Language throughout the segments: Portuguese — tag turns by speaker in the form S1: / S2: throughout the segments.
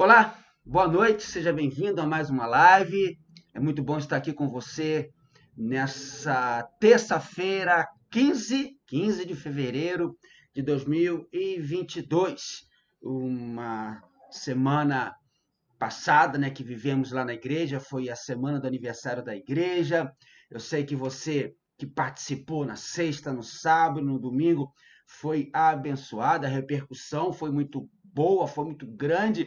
S1: Olá, boa noite, seja bem-vindo a mais uma live. É muito bom estar aqui com você nessa terça-feira, 15 de fevereiro de 2022. Uma semana passada, né, que vivemos lá na igreja, foi a semana do aniversário da igreja. Eu sei que você que participou na sexta, no sábado, no domingo, foi abençoada, a repercussão foi muito boa, foi muito grande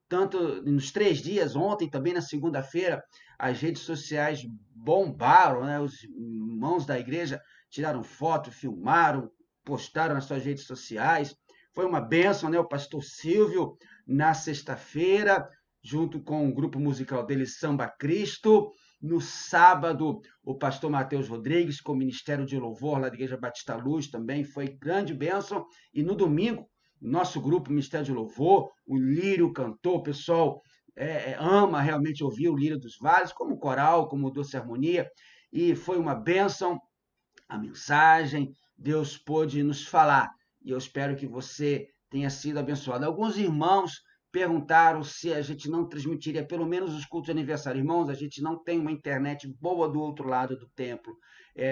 S1: tanto nos 3 dias, ontem, também na segunda-feira, as redes sociais bombaram, né? Os irmãos da igreja tiraram foto, filmaram, postaram nas suas redes sociais. Foi uma bênção, né? O pastor Silvio, na sexta-feira, junto com o grupo musical dele, Samba Cristo. No sábado, o pastor Mateus Rodrigues, com o Ministério de Louvor lá da Igreja Batista Luz, também foi grande bênção. E no domingo, nosso grupo Ministério de Louvor, o Lírio cantou, o pessoal ama realmente ouvir o Lírio dos Vales, como coral, como doce harmonia, e foi uma bênção a mensagem, Deus pôde nos falar, e eu espero que você tenha sido abençoado. Alguns irmãos perguntaram se a gente não transmitiria pelo menos os cultos de aniversário. Irmãos, a gente não tem uma internet boa do outro lado do templo.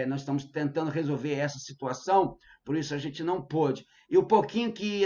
S1: Nós estamos tentando resolver essa situação, por isso a gente não pôde. E o pouquinho que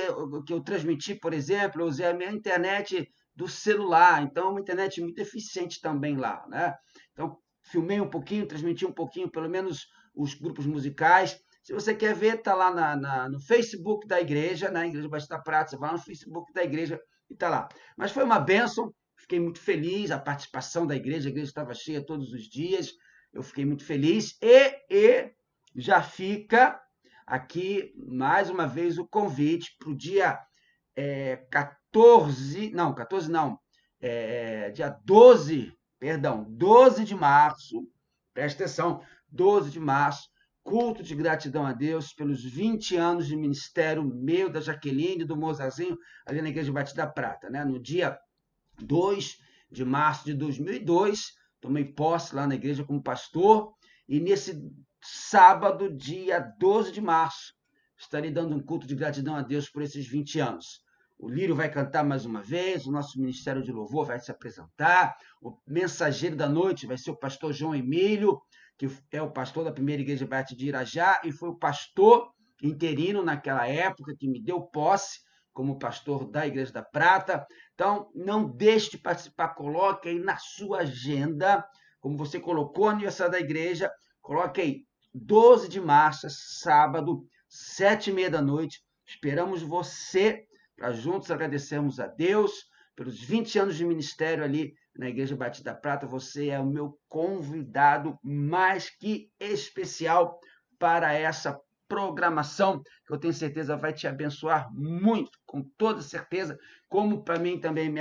S1: eu transmiti, por exemplo, eu usei a minha internet do celular, então é uma internet muito eficiente também lá, né? Então, filmei um pouquinho, transmiti um pouquinho, pelo menos os grupos musicais. Se você quer ver, está lá no Facebook da igreja, na Igreja Batista Prata, você vai no Facebook da igreja e está lá. Mas foi uma bênção, fiquei muito feliz, a participação da igreja, a igreja estava cheia todos os dias, eu fiquei muito feliz. E já fica aqui, mais uma vez, o convite para o dia 14, não, 14 não, dia 12, perdão, 12 de março, presta atenção, 12 de março, culto de gratidão a Deus pelos 20 anos de ministério meu, da Jaqueline e do Mozarzinho, ali na Igreja Batista da Prata, né? No dia 2 de março de 2002, tomei posse lá na igreja como pastor, e nesse sábado, dia 12 de março, estarei dando um culto de gratidão a Deus por esses 20 anos. O Lírio vai cantar mais uma vez, o nosso Ministério de Louvor vai se apresentar, o mensageiro da noite vai ser o pastor João Emílio, que é o pastor da primeira igreja Batista de Irajá, e foi o pastor interino naquela época que me deu posse como pastor da Igreja da Prata. Então, não deixe de participar, coloque aí na sua agenda, como você colocou o aniversário da igreja, coloque aí 12 de março, sábado, 7h30 da noite. Esperamos você para juntos agradecermos a Deus pelos 20 anos de ministério ali na Igreja Batista da Prata. Você é o meu convidado mais que especial para essa programação, que eu tenho certeza vai te abençoar muito, com toda certeza, como para mim também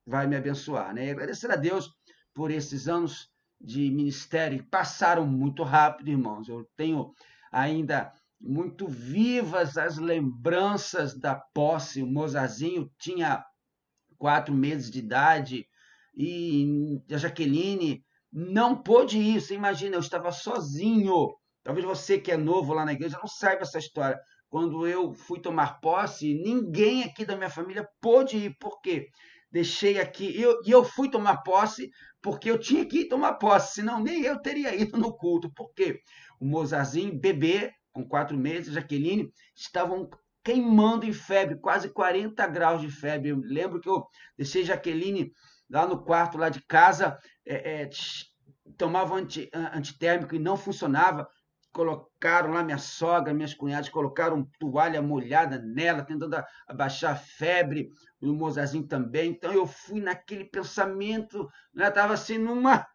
S1: vai me abençoar. Né? E agradecer a Deus por esses anos de ministério, que passaram muito rápido, irmãos. Eu tenho ainda muito vivas as lembranças da posse. O Mozarzinho tinha 4 meses de idade e a Jaqueline não pôde ir. Você imagina, eu estava sozinho. Talvez você que é novo lá na igreja não saiba essa história. Quando eu fui tomar posse, ninguém aqui da minha família pôde ir. Por quê? Deixei aqui. E eu fui tomar posse porque eu tinha que ir tomar posse, senão nem eu teria ido no culto. Por quê? O Mozarzinho, bebê, com 4 meses, a Jaqueline, estavam queimando em febre, quase 40 graus de febre. Eu lembro que eu deixei Jaqueline lá no quarto lá de casa, tomava antitérmico e não funcionava. Colocaram lá minha sogra, minhas cunhadas, colocaram toalha molhada nela, tentando abaixar a febre, o Mozarzinho também. Então eu fui naquele pensamento, né? Estava assim numa.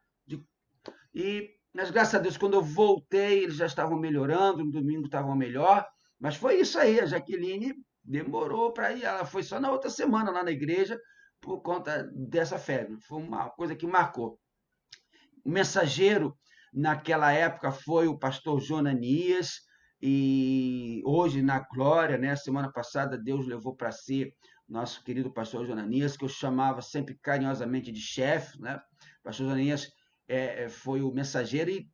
S1: Mas graças a Deus, quando eu voltei, eles já estavam melhorando, no domingo estavam melhor. Mas foi isso aí, a Jaqueline demorou para ir, ela foi só na outra semana lá na igreja por conta dessa febre. Foi uma coisa que marcou. O mensageiro naquela época foi o pastor Jonanias, e hoje na glória, né, semana passada Deus levou para si nosso querido pastor Jonanias, que eu chamava sempre carinhosamente de chefe, né? O pastor Jonanias foi o mensageiro, e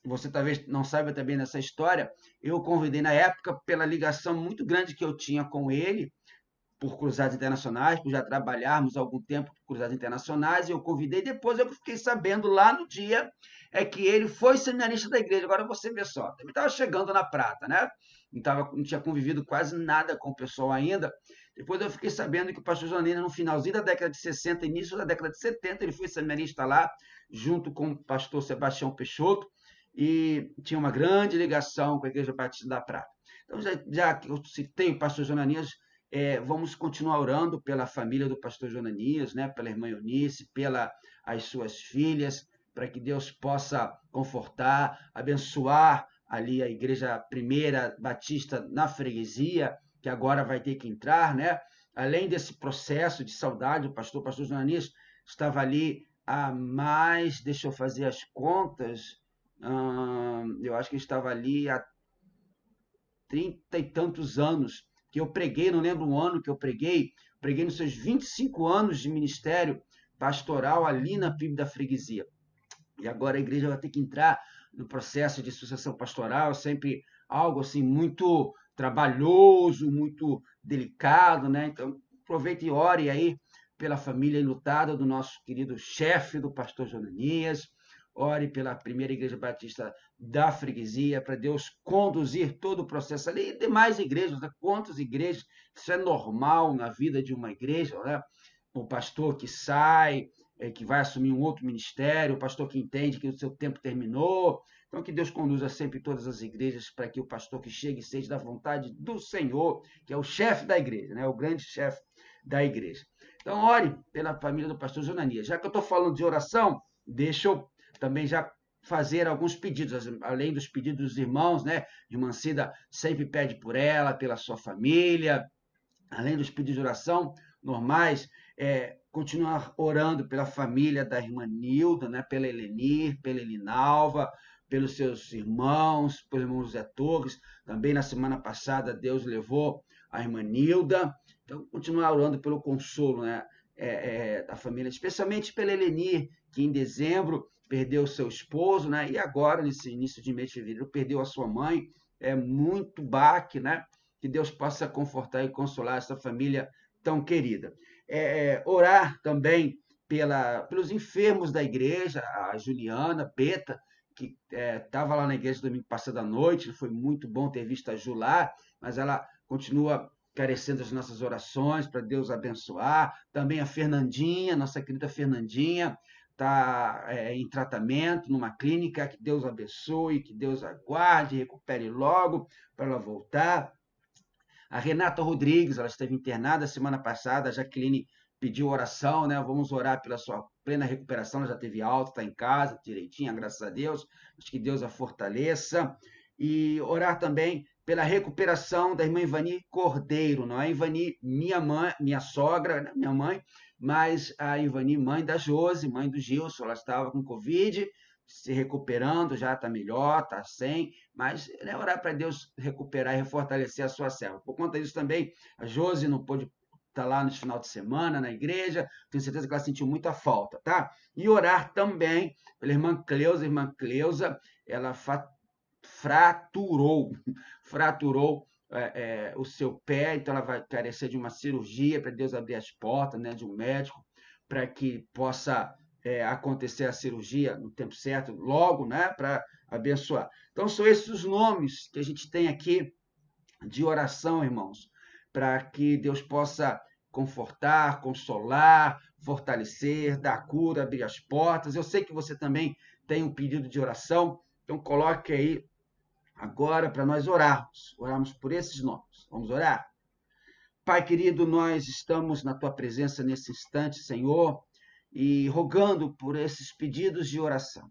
S1: você talvez não saiba também dessa história, eu convidei na época pela ligação muito grande que eu tinha com ele, por Cruzadas Internacionais, por já trabalharmos há algum tempo por Cruzadas Internacionais, e eu convidei, depois eu fiquei sabendo lá no dia que ele foi seminarista da igreja. Agora você vê só, ele estava chegando na Prata, né? Não tinha convivido quase nada com o pessoal ainda. Depois eu fiquei sabendo que o pastor Joanina, no finalzinho da década de 60, início da década de 70, ele foi seminarista lá, junto com o pastor Sebastião Peixoto, e tinha uma grande ligação com a Igreja Batista da Prata. Então, já que eu citei o pastor Jonanias, vamos continuar orando pela família do pastor Jonanias, né, pela irmã Eunice, pelas suas filhas, para que Deus possa confortar, abençoar ali a Igreja Primeira Batista na freguesia, que agora vai ter que entrar, né? Além desse processo de saudade, o pastor Jonanias estava ali há mais, deixa eu fazer as contas, eu acho que estava ali há 30 e tantos anos que eu preguei, não lembro um ano que eu preguei nos seus 25 anos de ministério pastoral ali na PIB da freguesia. E agora a igreja vai ter que entrar no processo de sucessão pastoral, sempre algo assim muito trabalhoso, muito delicado, né? Então, aproveite e ore aí pela família enlutada do nosso querido chefe, do pastor Jonanias. Ore pela primeira igreja batista da freguesia, para Deus conduzir todo o processo ali. E demais igrejas, né? Quantas igrejas? Isso é normal na vida de uma igreja, né? O pastor que sai, que vai assumir um outro ministério, o pastor que entende que o seu tempo terminou. Então, que Deus conduza sempre todas as igrejas para que o pastor que chegue seja da vontade do Senhor, que é o chefe da igreja, né? O grande chefe da igreja. Então, ore pela família do pastor Jonanias. Já que eu estou falando de oração, deixa eu também já fazer alguns pedidos, além dos pedidos dos irmãos, né? Irmã Cida sempre pede por ela, pela sua família, além dos pedidos de oração normais, continuar orando pela família da irmã Nilda, né? Pela Helenir, pela Elinalva, pelos seus irmãos, pelos irmãos Zé Torres. Também na semana passada Deus levou a irmã Nilda. Então, continuar orando pelo consolo, né? Da família, especialmente pela Helenir, que em dezembro perdeu seu esposo, né? E agora, nesse início de mês de fevereiro, perdeu a sua mãe. É muito baque, né? Que Deus possa confortar e consolar essa família tão querida. Orar também pelos enfermos da igreja, a Juliana Beta, que estava lá na igreja domingo passado à noite, foi muito bom ter visto a Ju lá, mas ela continua carecendo das nossas orações para Deus abençoar. Também a Fernandinha, nossa querida Fernandinha, está em tratamento numa clínica, que Deus abençoe, que Deus aguarde, recupere logo para ela voltar. A Renata Rodrigues, ela esteve internada semana passada, a Jaqueline pediu oração, né? Vamos orar pela sua plena recuperação, ela já teve alta, está em casa, direitinha, graças a Deus. Acho que Deus a fortaleça. E orar também pela recuperação da irmã Ivani Cordeiro, não é Ivani, minha mãe, minha sogra, né? Minha mãe, mas a Ivani, mãe da Josi, mãe do Gilson, ela estava com Covid, se recuperando, já está melhor, está sem, mas orar para Deus recuperar e refortalecer a sua serva. Por conta disso também, a Josi não pôde estar lá no final de semana na igreja, tenho certeza que ela sentiu muita falta, tá? E orar também pela irmã Cleusa, ela fraturou o seu pé, então ela vai carecer de uma cirurgia para Deus abrir as portas, né, de um médico, para que possa acontecer a cirurgia no tempo certo, logo, né, para abençoar. Então, são esses os nomes que a gente tem aqui de oração, irmãos, para que Deus possa confortar, consolar, fortalecer, dar cura, abrir as portas. Eu sei que você também tem um pedido de oração, então coloque aí agora para nós orarmos por esses nomes. Vamos orar? Pai querido, nós estamos na tua presença nesse instante, Senhor, e rogando por esses pedidos de oração.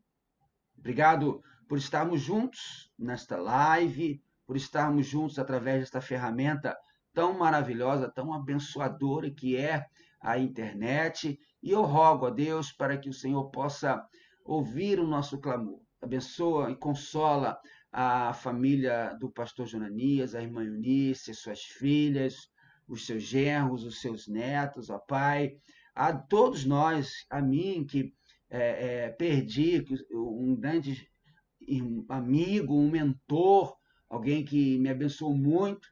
S1: Obrigado por estarmos juntos nesta live, por estarmos juntos através desta ferramenta tão maravilhosa, tão abençoadora que é a internet. E eu rogo a Deus para que o Senhor possa ouvir o nosso clamor. Abençoa e consola a família do pastor Jonanias, a irmã Eunice, suas filhas, os seus genros, os seus netos, ó Pai, a todos nós, a mim que perdi um grande amigo, um mentor, alguém que me abençoou muito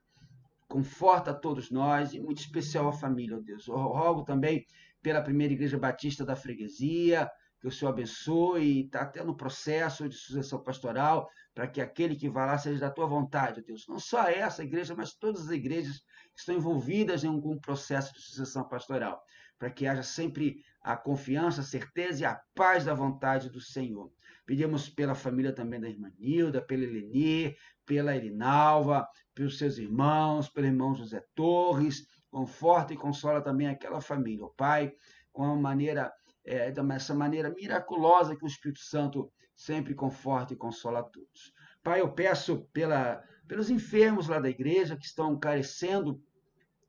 S1: conforta a todos nós, e muito especial a família, ó Deus. Eu rogo também pela primeira Igreja Batista da Freguesia, que o Senhor abençoe, e está até no processo de sucessão pastoral, para que aquele que vai lá seja da tua vontade, ó Deus. Não só essa igreja, mas todas as igrejas que estão envolvidas em algum processo de sucessão pastoral, para que haja sempre a confiança, a certeza e a paz da vontade do Senhor. Pedimos pela família também da irmã Nilda, pela Eleni, pela Elinalva, pelos seus irmãos, pelo irmão José Torres. Conforta e consola também aquela família, ó Pai, com essa maneira miraculosa que o Espírito Santo sempre conforta e consola a todos. Pai, eu peço pelos enfermos lá da igreja que estão carecendo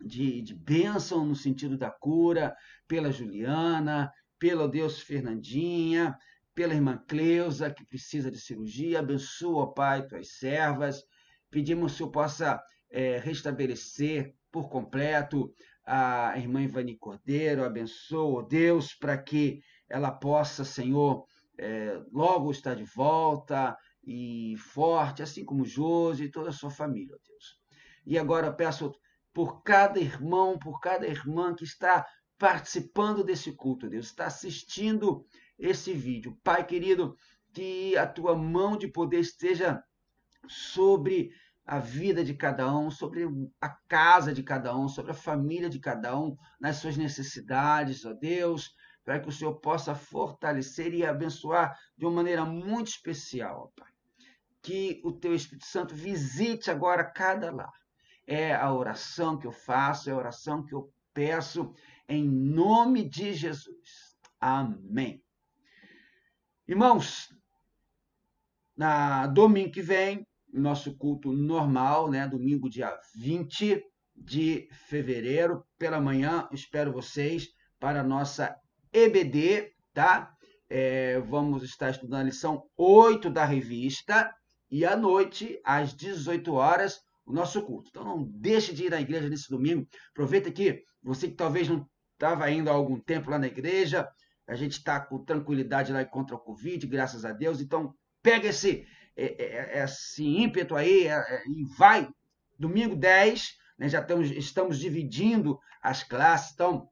S1: de bênção no sentido da cura, pela Juliana, pela Deus Fernandinha, pela irmã Cleusa, que precisa de cirurgia. Abençoa, Pai, tuas servas. Pedimos que o Senhor possa restabelecer por completo a irmã Ivani Cordeiro. Abençoa, Deus, para que ela possa, Senhor, logo estar de volta e forte, assim como Josi e toda a sua família, Deus. E agora eu peço por cada irmão, por cada irmã que está participando desse culto, Deus, está assistindo esse vídeo. Pai querido, que a tua mão de poder esteja sobre a vida de cada um, sobre a casa de cada um, sobre a família de cada um, nas suas necessidades, ó Deus, para que o Senhor possa fortalecer e abençoar de uma maneira muito especial, ó Pai. Que o teu Espírito Santo visite agora cada lar. É a oração que eu faço, é a oração que eu peço em nome de Jesus. Amém. Irmãos, na domingo que vem, nosso culto normal, né? Domingo, dia 20 de fevereiro, pela manhã, espero vocês para a nossa EBD, tá? Vamos estar estudando a lição 8 da revista e à noite, às 18 horas, o nosso culto. Então, não deixe de ir à igreja nesse domingo. Aproveita que você que talvez não estava indo há algum tempo lá na igreja, a gente está com tranquilidade lá contra o Covid, graças a Deus. Então, pega esse ímpeto aí e vai. Domingo 10, né, já estamos dividindo as classes. Então,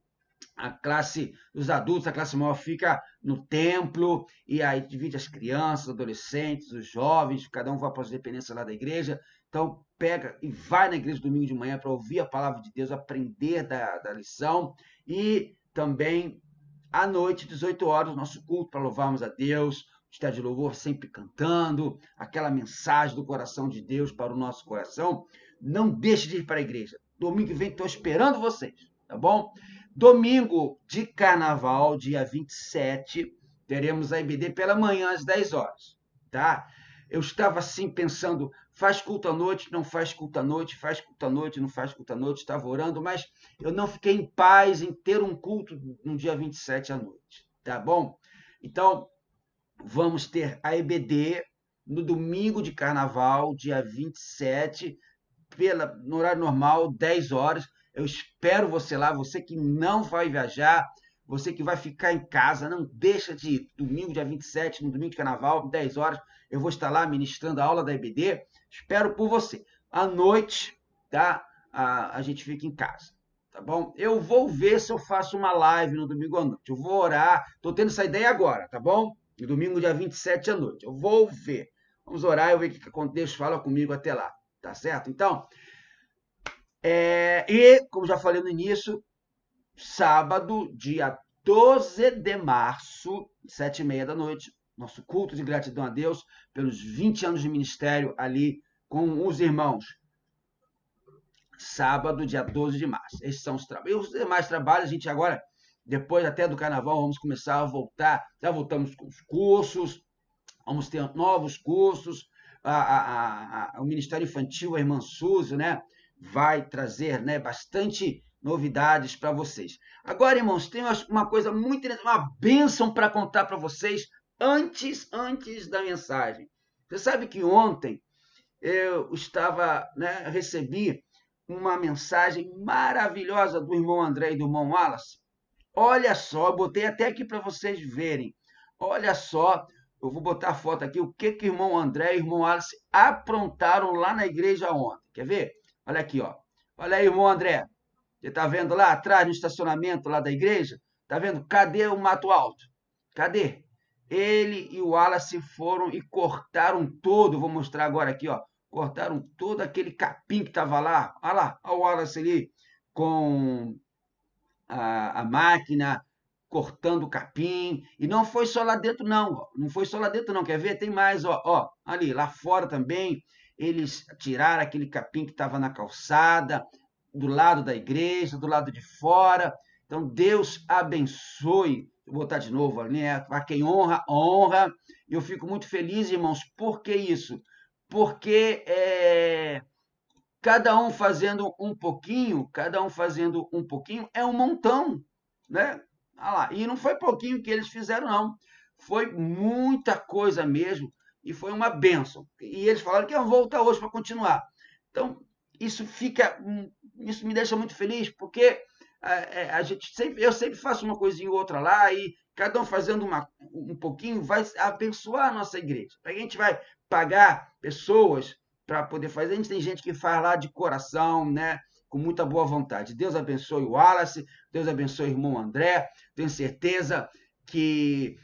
S1: a classe dos adultos, a classe maior fica no templo, e aí divide as crianças, adolescentes, os jovens, cada um vai para as dependências lá da igreja. Então, pega e vai na igreja domingo de manhã para ouvir a palavra de Deus, aprender da lição, e também à noite, 18 horas, nosso culto para louvarmos a Deus, estar de louvor sempre cantando, aquela mensagem do coração de Deus para o nosso coração. Não deixe de ir para a igreja. Domingo que vem estou esperando vocês, tá bom? Domingo de carnaval, dia 27, teremos a IBD pela manhã às 10 horas, tá? Eu estava assim pensando, faz culto à noite, não faz culto à noite, faz culto à noite, não faz culto à noite, estava orando, mas eu não fiquei em paz em ter um culto no dia 27 à noite, tá bom? Então, vamos ter a EBD no domingo de carnaval, dia 27, no horário normal, 10 horas. Eu espero você lá, você que não vai viajar, você que vai ficar em casa, não deixa de ir. Domingo, dia 27, no domingo de carnaval, 10 horas, eu vou estar lá ministrando a aula da EBD. Espero por você. À noite, tá? A gente fica em casa, tá bom? Eu vou ver se eu faço uma live no domingo à noite. Eu vou orar, tô tendo essa ideia agora, tá bom? No domingo, dia 27 à noite. Eu vou ver. Vamos orar e ver o que Deus fala comigo até lá, tá certo? Então, e, como já falei no início, sábado, dia 12 de março, 7h30 da noite, nosso culto de gratidão a Deus pelos 20 anos de ministério ali com os irmãos. Sábado, dia 12 de março. Esses são os trabalhos. Os demais trabalhos, a gente agora, depois até do carnaval, vamos começar a voltar. Já voltamos com os cursos, vamos ter novos cursos. O Ministério Infantil, a irmã Suzy, né? Vai trazer, né, bastante novidades para vocês. Agora, irmãos, tem uma coisa muito interessante, uma bênção para contar para vocês antes da mensagem. Você sabe que ontem eu recebi uma mensagem maravilhosa do irmão André e do irmão Wallace. Olha só, eu botei até aqui para vocês verem. Olha só, eu vou botar a foto aqui, o que o irmão André e o irmão Wallace aprontaram lá na igreja ontem. Quer ver? Olha aqui, ó. Olha aí, irmão André. Você está vendo lá atrás, no estacionamento lá da igreja? Está vendo? Cadê o mato alto? Cadê? Ele e o Wallace foram e cortaram todo. Vou mostrar agora aqui, ó. Cortaram todo aquele capim que estava lá. Olha lá, olha o Wallace ali com a máquina cortando o capim. E não foi só lá dentro, não. Ó. Não foi só lá dentro, não. Quer ver? Tem mais, ó. Ó ali, lá fora também. Eles tiraram aquele capim que estava na calçada, do lado da igreja, do lado de fora. Então, Deus abençoe. Vou botar de novo, né? A quem honra, honra. Eu fico muito feliz, irmãos. Por que isso? Porque cada um fazendo um pouquinho, é um montão, né? Ah lá, e não foi pouquinho que eles fizeram, não. Foi muita coisa mesmo, e foi uma bênção. E eles falaram que iam voltar hoje para continuar. Então, isso isso me deixa muito feliz, porque eu sempre faço uma coisinha ou outra lá, e cada um fazendo um pouquinho vai abençoar a nossa igreja. A gente vai pagar pessoas para poder fazer. A gente tem gente que faz lá de coração, né? Com muita boa vontade. Deus abençoe o Wallace, Deus abençoe o irmão André. Tenho certeza que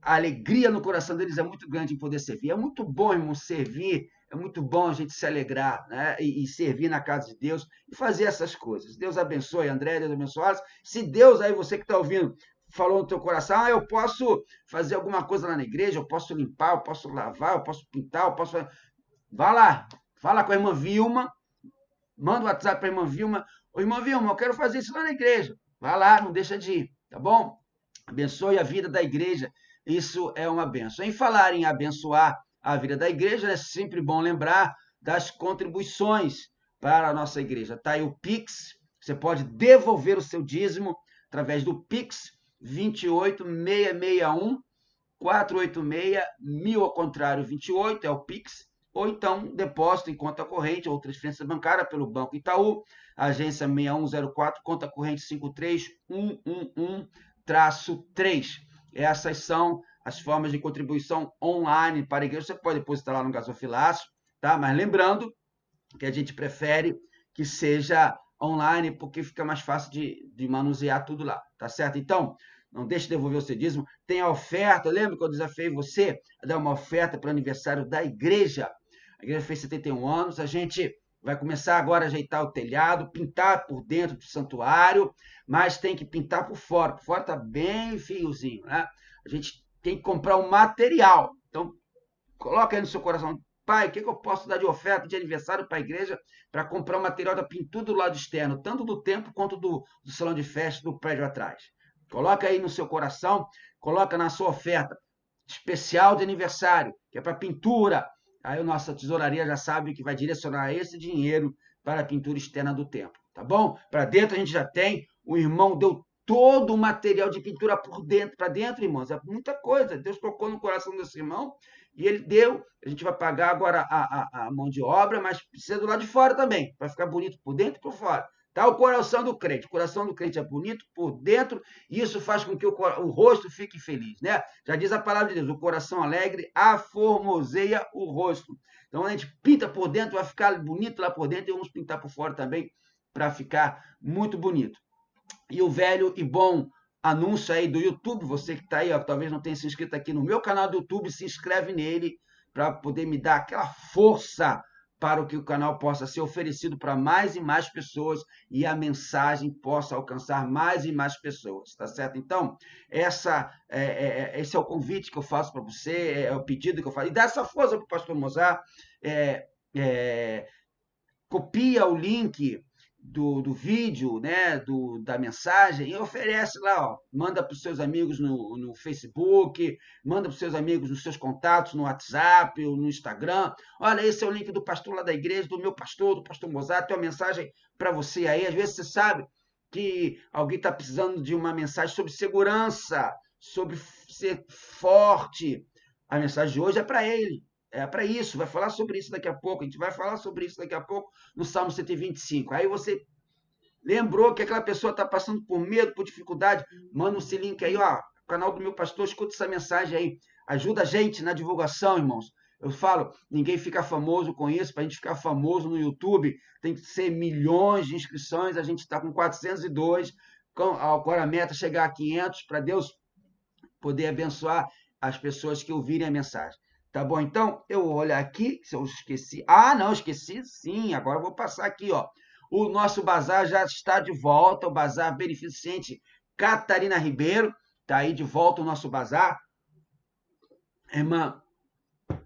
S1: a alegria no coração deles é muito grande em poder servir. É muito bom, irmão, servir. É muito bom a gente se alegrar, né? E servir na casa de Deus e fazer essas coisas. Deus abençoe, André, Deus abençoe. Wallace. Se Deus, aí você que está ouvindo, falou no teu coração, eu posso fazer alguma coisa lá na igreja, eu posso limpar, eu posso lavar, eu posso pintar, eu posso... Vá lá, fala com a irmã Vilma, manda o WhatsApp para a irmã Vilma. Ô, irmã Vilma, eu quero fazer isso lá na igreja. Vá lá, não deixa de ir, tá bom? Abençoe a vida da igreja. Isso é uma benção. Em falar em abençoar a vida da igreja, é sempre bom lembrar das contribuições para a nossa igreja. Está aí o Pix, você pode devolver o seu dízimo através do Pix 28661 486 1000 ao contrário 28 é o Pix, ou então depósito em conta corrente ou transferência bancária pelo Banco Itaú, agência 6104, conta corrente 53111-3. Essas são as formas de contribuição online para a igreja. Você pode depositar lá no gasofilácio, tá? Mas lembrando que a gente prefere que seja online, porque fica mais fácil de manusear tudo lá, tá certo? Então, não deixe de devolver o seu dízimo. Tem a oferta, lembra que eu desafiei você a dar uma oferta para o aniversário da igreja? A igreja fez 71 anos, a gente vai começar agora a ajeitar o telhado, pintar por dentro do santuário, mas tem que pintar por fora. Por fora está bem fiozinho, né? A gente tem que comprar o material. Então, coloca aí no seu coração, pai, o que eu posso dar de oferta de aniversário para a igreja para comprar o material da pintura do lado externo, tanto do templo quanto do salão de festa do prédio atrás. Coloca aí no seu coração, coloca na sua oferta especial de aniversário, que é para pintura. Aí a nossa tesouraria já sabe que vai direcionar esse dinheiro para a pintura externa do templo, tá bom? Para dentro a gente já tem, o irmão deu todo o material de pintura por dentro, para dentro, irmãos, é muita coisa. Deus tocou no coração desse irmão e ele deu. A gente vai pagar agora a mão de obra, mas precisa do lado de fora também, para ficar bonito por dentro e por fora. Tá o coração do crente. O coração do crente é bonito por dentro e isso faz com que o rosto fique feliz, né? Já diz a palavra de Deus, o coração alegre aformoseia o rosto. Então, a gente pinta por dentro, vai ficar bonito lá por dentro e vamos pintar por fora também para ficar muito bonito. E o velho e bom anúncio aí do YouTube, você que está aí, ó, talvez não tenha se inscrito aqui no meu canal do YouTube, se inscreve nele para poder me dar aquela força para que o canal possa ser oferecido para mais e mais pessoas e a mensagem possa alcançar mais e mais pessoas, tá certo? Então, esse é o convite que eu faço para você, é o pedido que eu faço. E dá essa força para o pastor Mozart, copia o link do vídeo, né, da mensagem e oferece lá, ó, manda para os seus amigos no Facebook, manda para os seus amigos nos seus contatos, no WhatsApp, ou no Instagram. Olha, esse é o link do pastor lá da igreja, do meu pastor, do pastor Mozart, tem uma mensagem para você aí. Às vezes você sabe que alguém está precisando de uma mensagem sobre segurança, sobre ser forte. A mensagem de hoje é para ele. É para isso, vai falar sobre isso daqui a pouco. A gente vai falar sobre isso daqui a pouco no Salmo 125. Aí você lembrou que aquela pessoa está passando por medo, por dificuldade, manda esse link aí, ó, canal do meu pastor, escuta essa mensagem aí. Ajuda a gente na divulgação, irmãos. Eu falo, ninguém fica famoso com isso. Para a gente ficar famoso no YouTube, tem que ser milhões de inscrições. A gente está com 402. Agora a meta é chegar a 500 para Deus poder abençoar as pessoas que ouvirem a mensagem. Tá bom? Então, eu vou olhar aqui, se eu esqueci. Ah, não, esqueci sim. Agora eu vou passar aqui, ó. O nosso bazar já está de volta, o Bazar Beneficente Catarina Ribeiro. Está aí de volta o nosso bazar. A irmã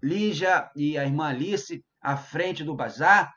S1: Lígia e a irmã Alice à frente do bazar,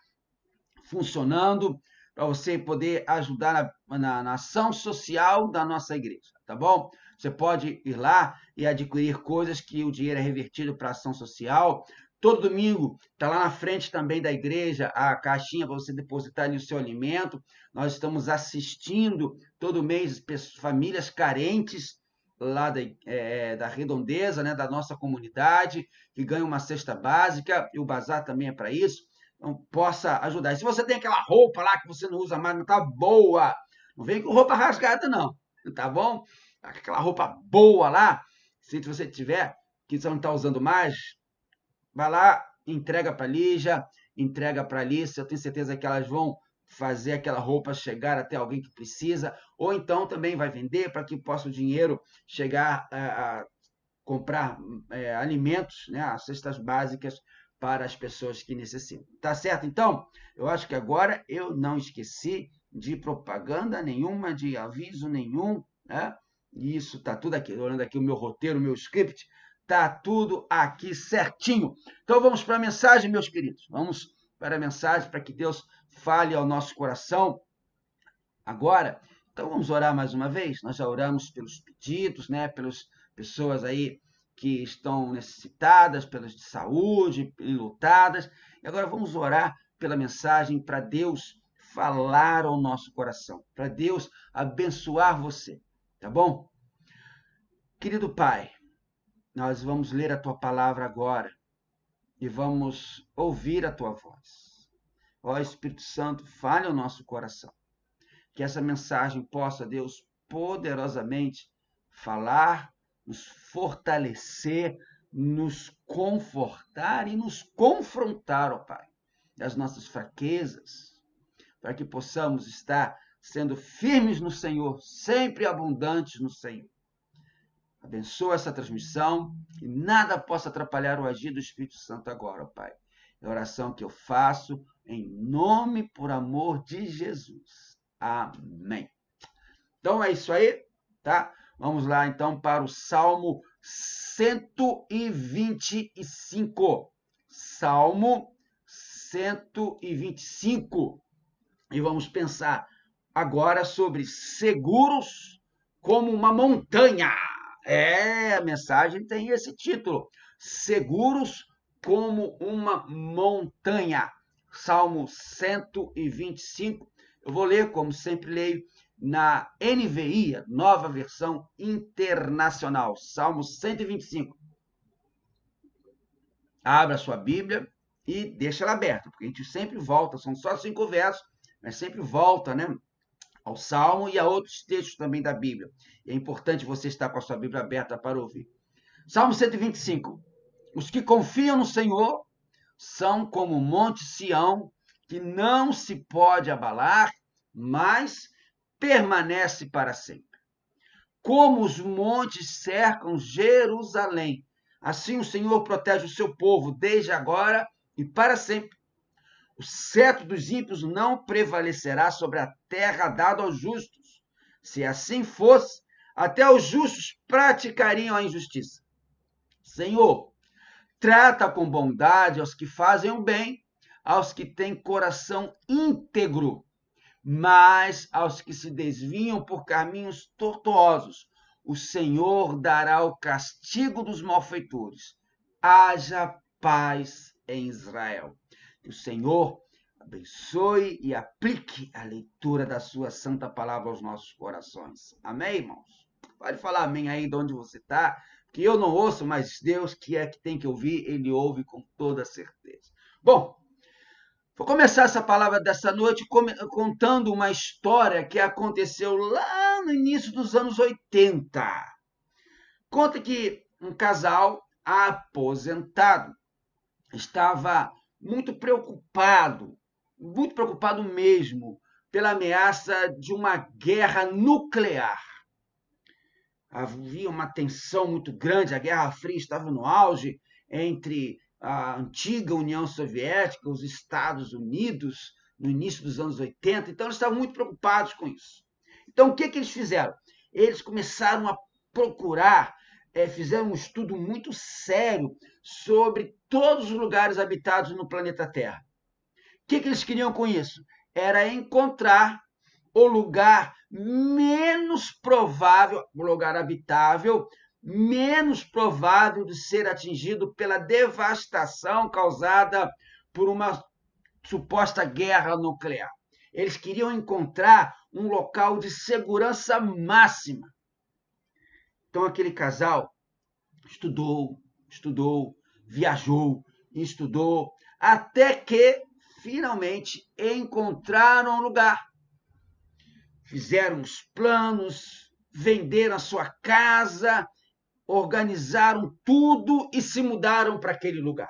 S1: funcionando, para você poder ajudar na ação social da nossa igreja, tá bom? Você pode ir lá e adquirir coisas que o dinheiro é revertido para ação social. Todo domingo está lá na frente também da igreja a caixinha para você depositar ali o seu alimento. Nós estamos assistindo todo mês famílias carentes lá da redondeza, né, da nossa comunidade, que ganham uma cesta básica, e o bazar também é para isso. Então, possa ajudar. E se você tem aquela roupa lá que você não usa mais, não está boa, não vem com roupa rasgada, não, tá bom? Aquela roupa boa lá, se você tiver, que você não está usando mais, vai lá, entrega para a Lígia, entrega para a Alice, eu tenho certeza que elas vão fazer aquela roupa chegar até alguém que precisa, ou então também vai vender para que possa o dinheiro chegar a comprar alimentos, né, as cestas básicas para as pessoas que necessitam. Tá certo? Então, eu acho que agora eu não esqueci de propaganda nenhuma, de aviso nenhum, né? Isso tá tudo aqui. Olhando aqui o meu roteiro, o meu script, tá tudo aqui certinho. Então vamos para a mensagem, meus queridos. Vamos para a mensagem para que Deus fale ao nosso coração agora. Então vamos orar mais uma vez. Nós já oramos pelos pedidos, né? Pelas pessoas aí que estão necessitadas, pelas de saúde, enlutadas. E agora vamos orar pela mensagem para Deus falar ao nosso coração, para Deus abençoar você, tá bom? Querido Pai, nós vamos ler a Tua palavra agora e vamos ouvir a Tua voz. Ó Espírito Santo, fale ao nosso coração. Que essa mensagem possa, Deus, poderosamente falar, nos fortalecer, nos confortar e nos confrontar, ó Pai, das nossas fraquezas, para que possamos estar sendo firmes no Senhor, sempre abundantes no Senhor. Abençoa essa transmissão e nada possa atrapalhar o agir do Espírito Santo agora, ó Pai. É a oração que eu faço em nome, por amor de Jesus. Amém. Então é isso aí, tá? Vamos lá então para o Salmo 125. Salmo 125. E vamos pensar agora sobre seguros como uma montanha. A mensagem tem esse título: Seguros como uma montanha. Salmo 125. Eu vou ler, como sempre leio, na NVI, Nova Versão Internacional. Salmo 125. Abra sua Bíblia e deixa ela aberta, porque a gente sempre volta, são só 5 versos, mas sempre volta, né, ao Salmo e a outros textos também da Bíblia. E é importante você estar com a sua Bíblia aberta para ouvir. Salmo 125. Os que confiam no Senhor são como o monte Sião, que não se pode abalar, mas permanece para sempre. Como os montes cercam Jerusalém, assim o Senhor protege o seu povo desde agora e para sempre. O cetro dos ímpios não prevalecerá sobre a terra dada aos justos. Se assim fosse, até os justos praticariam a injustiça. Senhor, trata com bondade aos que fazem o bem, aos que têm coração íntegro, mas aos que se desviam por caminhos tortuosos, o Senhor dará o castigo dos malfeitores. Haja paz em Israel. Que o Senhor abençoe e aplique a leitura da sua santa palavra aos nossos corações. Amém, irmãos? Pode falar amém aí de onde você está, que eu não ouço, mas Deus, que é que tem que ouvir, Ele ouve com toda certeza. Bom, vou começar essa palavra dessa noite contando uma história que aconteceu lá no início dos anos 80. Conta que um casal aposentado estava muito preocupado mesmo, pela ameaça de uma guerra nuclear. Havia uma tensão muito grande, a Guerra Fria estava no auge entre a antiga União Soviética, os Estados Unidos, no início dos anos 80, então eles estavam muito preocupados com isso. Então, o que eles fizeram? Eles começaram a procurar, fizeram um estudo muito sério sobre todos os lugares habitados no planeta Terra. O que eles queriam com isso? Era encontrar o lugar menos provável, o lugar habitável, menos provável de ser atingido pela devastação causada por uma suposta guerra nuclear. Eles queriam encontrar um local de segurança máxima. Então, aquele casal estudou, viajou, estudou, até que finalmente encontraram um lugar. Fizeram os planos, venderam a sua casa, organizaram tudo e se mudaram para aquele lugar,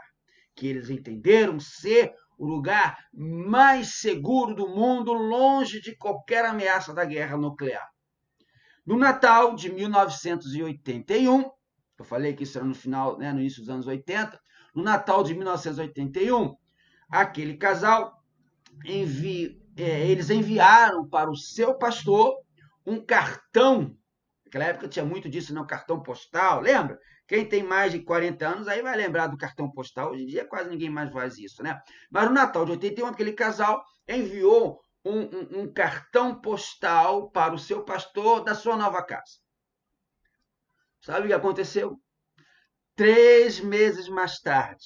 S1: que eles entenderam ser o lugar mais seguro do mundo, longe de qualquer ameaça da guerra nuclear. No Natal de 1981, eu falei que isso era no final, no início dos anos 80, no Natal de 1981, aquele casal eles enviaram para o seu pastor um cartão. Naquela época tinha muito disso, não? Cartão postal, lembra? Quem tem mais de 40 anos aí vai lembrar do cartão postal. Hoje em dia quase ninguém mais faz isso, né? Mas no Natal de 81, aquele casal enviou um cartão postal para o seu pastor da sua nova casa. Sabe o que aconteceu? 3 meses mais tarde,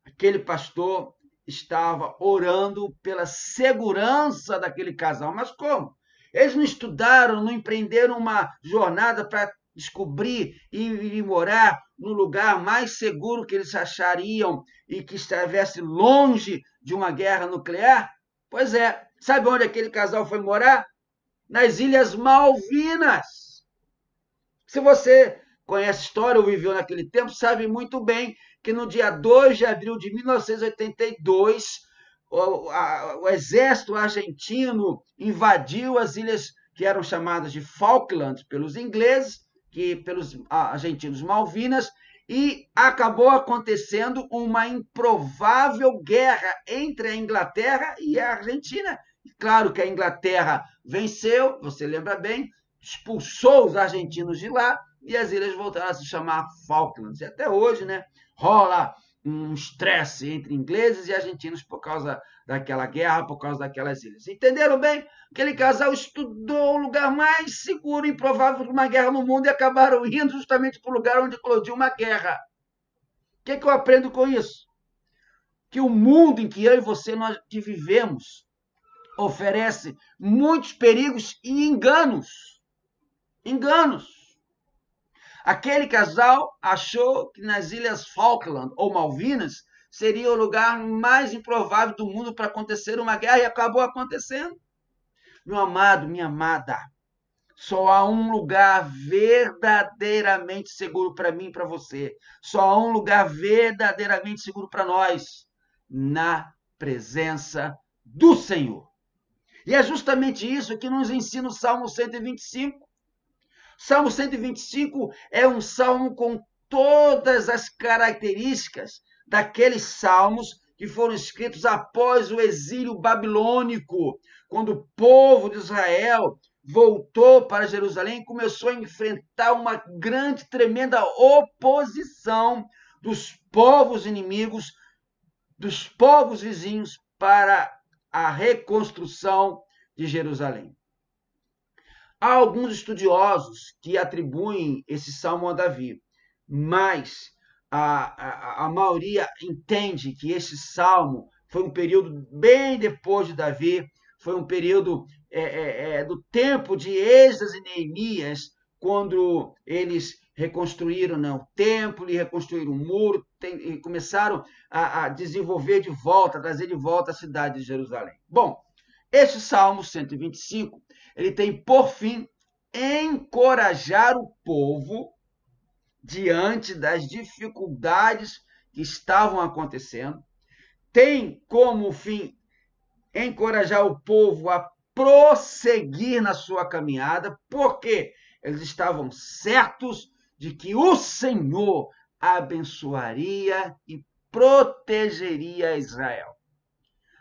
S1: aquele pastor estava orando pela segurança daquele casal. Mas como? Eles não estudaram, não empreenderam uma jornada para descobrir e morar no lugar mais seguro que eles achariam e que estivesse longe de uma guerra nuclear? Pois é. Sabe onde aquele casal foi morar? Nas Ilhas Malvinas. Se você conhece a história ou viveu naquele tempo, sabe muito bem que no dia 2 de abril de 1982, o exército argentino invadiu as ilhas que eram chamadas de Falkland pelos ingleses, pelos argentinos Malvinas, e acabou acontecendo uma improvável guerra entre a Inglaterra e a Argentina. Claro que a Inglaterra venceu, você lembra bem, expulsou os argentinos de lá e as ilhas voltaram a se chamar Falklands. E até hoje, rola um estresse entre ingleses e argentinos por causa daquela guerra, por causa daquelas ilhas. Entenderam bem? Aquele casal estudou o lugar mais seguro e provável de uma guerra no mundo e acabaram indo justamente para o lugar onde eclodiu uma guerra. O que eu aprendo com isso? Que o mundo em que eu e você nós que vivemos oferece muitos perigos e enganos. Enganos. Aquele casal achou que nas Ilhas Falkland ou Malvinas seria o lugar mais improvável do mundo para acontecer uma guerra e acabou acontecendo. Meu amado, minha amada, só há um lugar verdadeiramente seguro para mim e para você. Só há um lugar verdadeiramente seguro para nós, na presença do Senhor. E é justamente isso que nos ensina o Salmo 125. Salmo 125 é um salmo com todas as características daqueles salmos que foram escritos após o exílio babilônico, quando o povo de Israel voltou para Jerusalém e começou a enfrentar uma grande, tremenda oposição dos povos inimigos, dos povos vizinhos para a reconstrução de Jerusalém. Há alguns estudiosos que atribuem esse salmo a Davi, mas a maioria entende que esse salmo foi um período bem depois de Davi, foi um período do tempo de Esdras e Neemias, quando eles reconstruíram o templo e reconstruíram o muro, e começaram a desenvolver de volta, a trazer de volta a cidade de Jerusalém. Bom, este Salmo 125, ele tem por fim encorajar o povo diante das dificuldades que estavam acontecendo, tem como fim encorajar o povo a prosseguir na sua caminhada, porque eles estavam certos de que o Senhor abençoaria e protegeria Israel.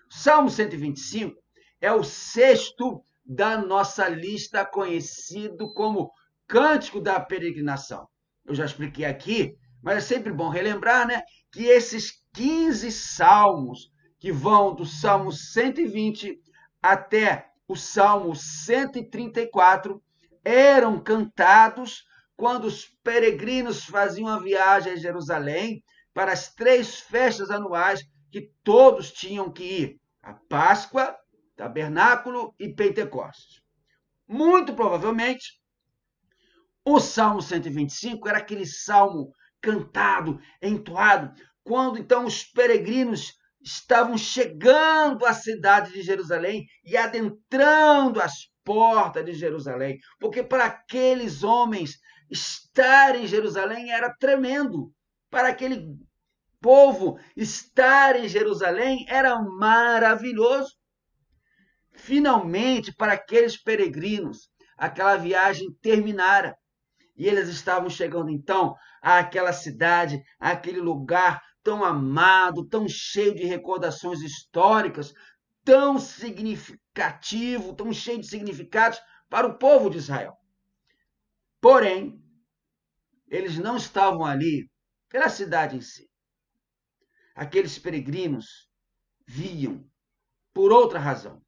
S1: Salmo 125 é o sexto da nossa lista, conhecido como Cântico da Peregrinação. Eu já expliquei aqui, mas é sempre bom relembrar, né, que esses 15 salmos que vão do Salmo 120 até o Salmo 134 eram cantados quando os peregrinos faziam a viagem a Jerusalém para as 3 festas anuais que todos tinham que ir: a Páscoa, Tabernáculo e Pentecostes. Muito provavelmente, o Salmo 125 era aquele salmo cantado, entoado, quando então os peregrinos estavam chegando à cidade de Jerusalém e adentrando as portas de Jerusalém, porque para aqueles homens estar em Jerusalém era tremendo. Para aquele povo estar em Jerusalém era maravilhoso. Finalmente, para aqueles peregrinos, aquela viagem terminara. E eles estavam chegando então àquela cidade, àquele lugar tão amado, tão cheio de recordações históricas, tão significativo, tão cheio de significados para o povo de Israel. Porém, eles não estavam ali pela cidade em si. Aqueles peregrinos viam por outra razão: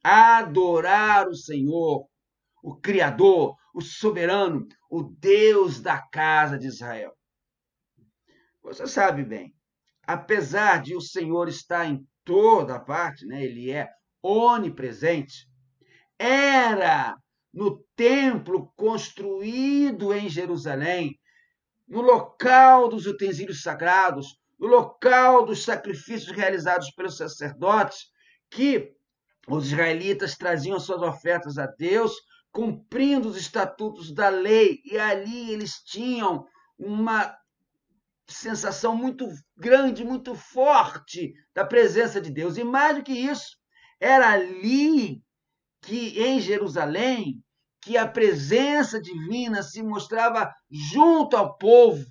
S1: adorar o Senhor, o Criador, o soberano, o Deus da casa de Israel. Você sabe bem, apesar de o Senhor estar em toda parte, né, ele é onipresente, era no templo construído em Jerusalém, no local dos utensílios sagrados, no local dos sacrifícios realizados pelos sacerdotes, que os israelitas traziam suas ofertas a Deus, cumprindo os estatutos da lei, e ali eles tinham uma sensação muito grande, muito forte da presença de Deus. E mais do que isso, era ali que, em Jerusalém, que a presença divina se mostrava junto ao povo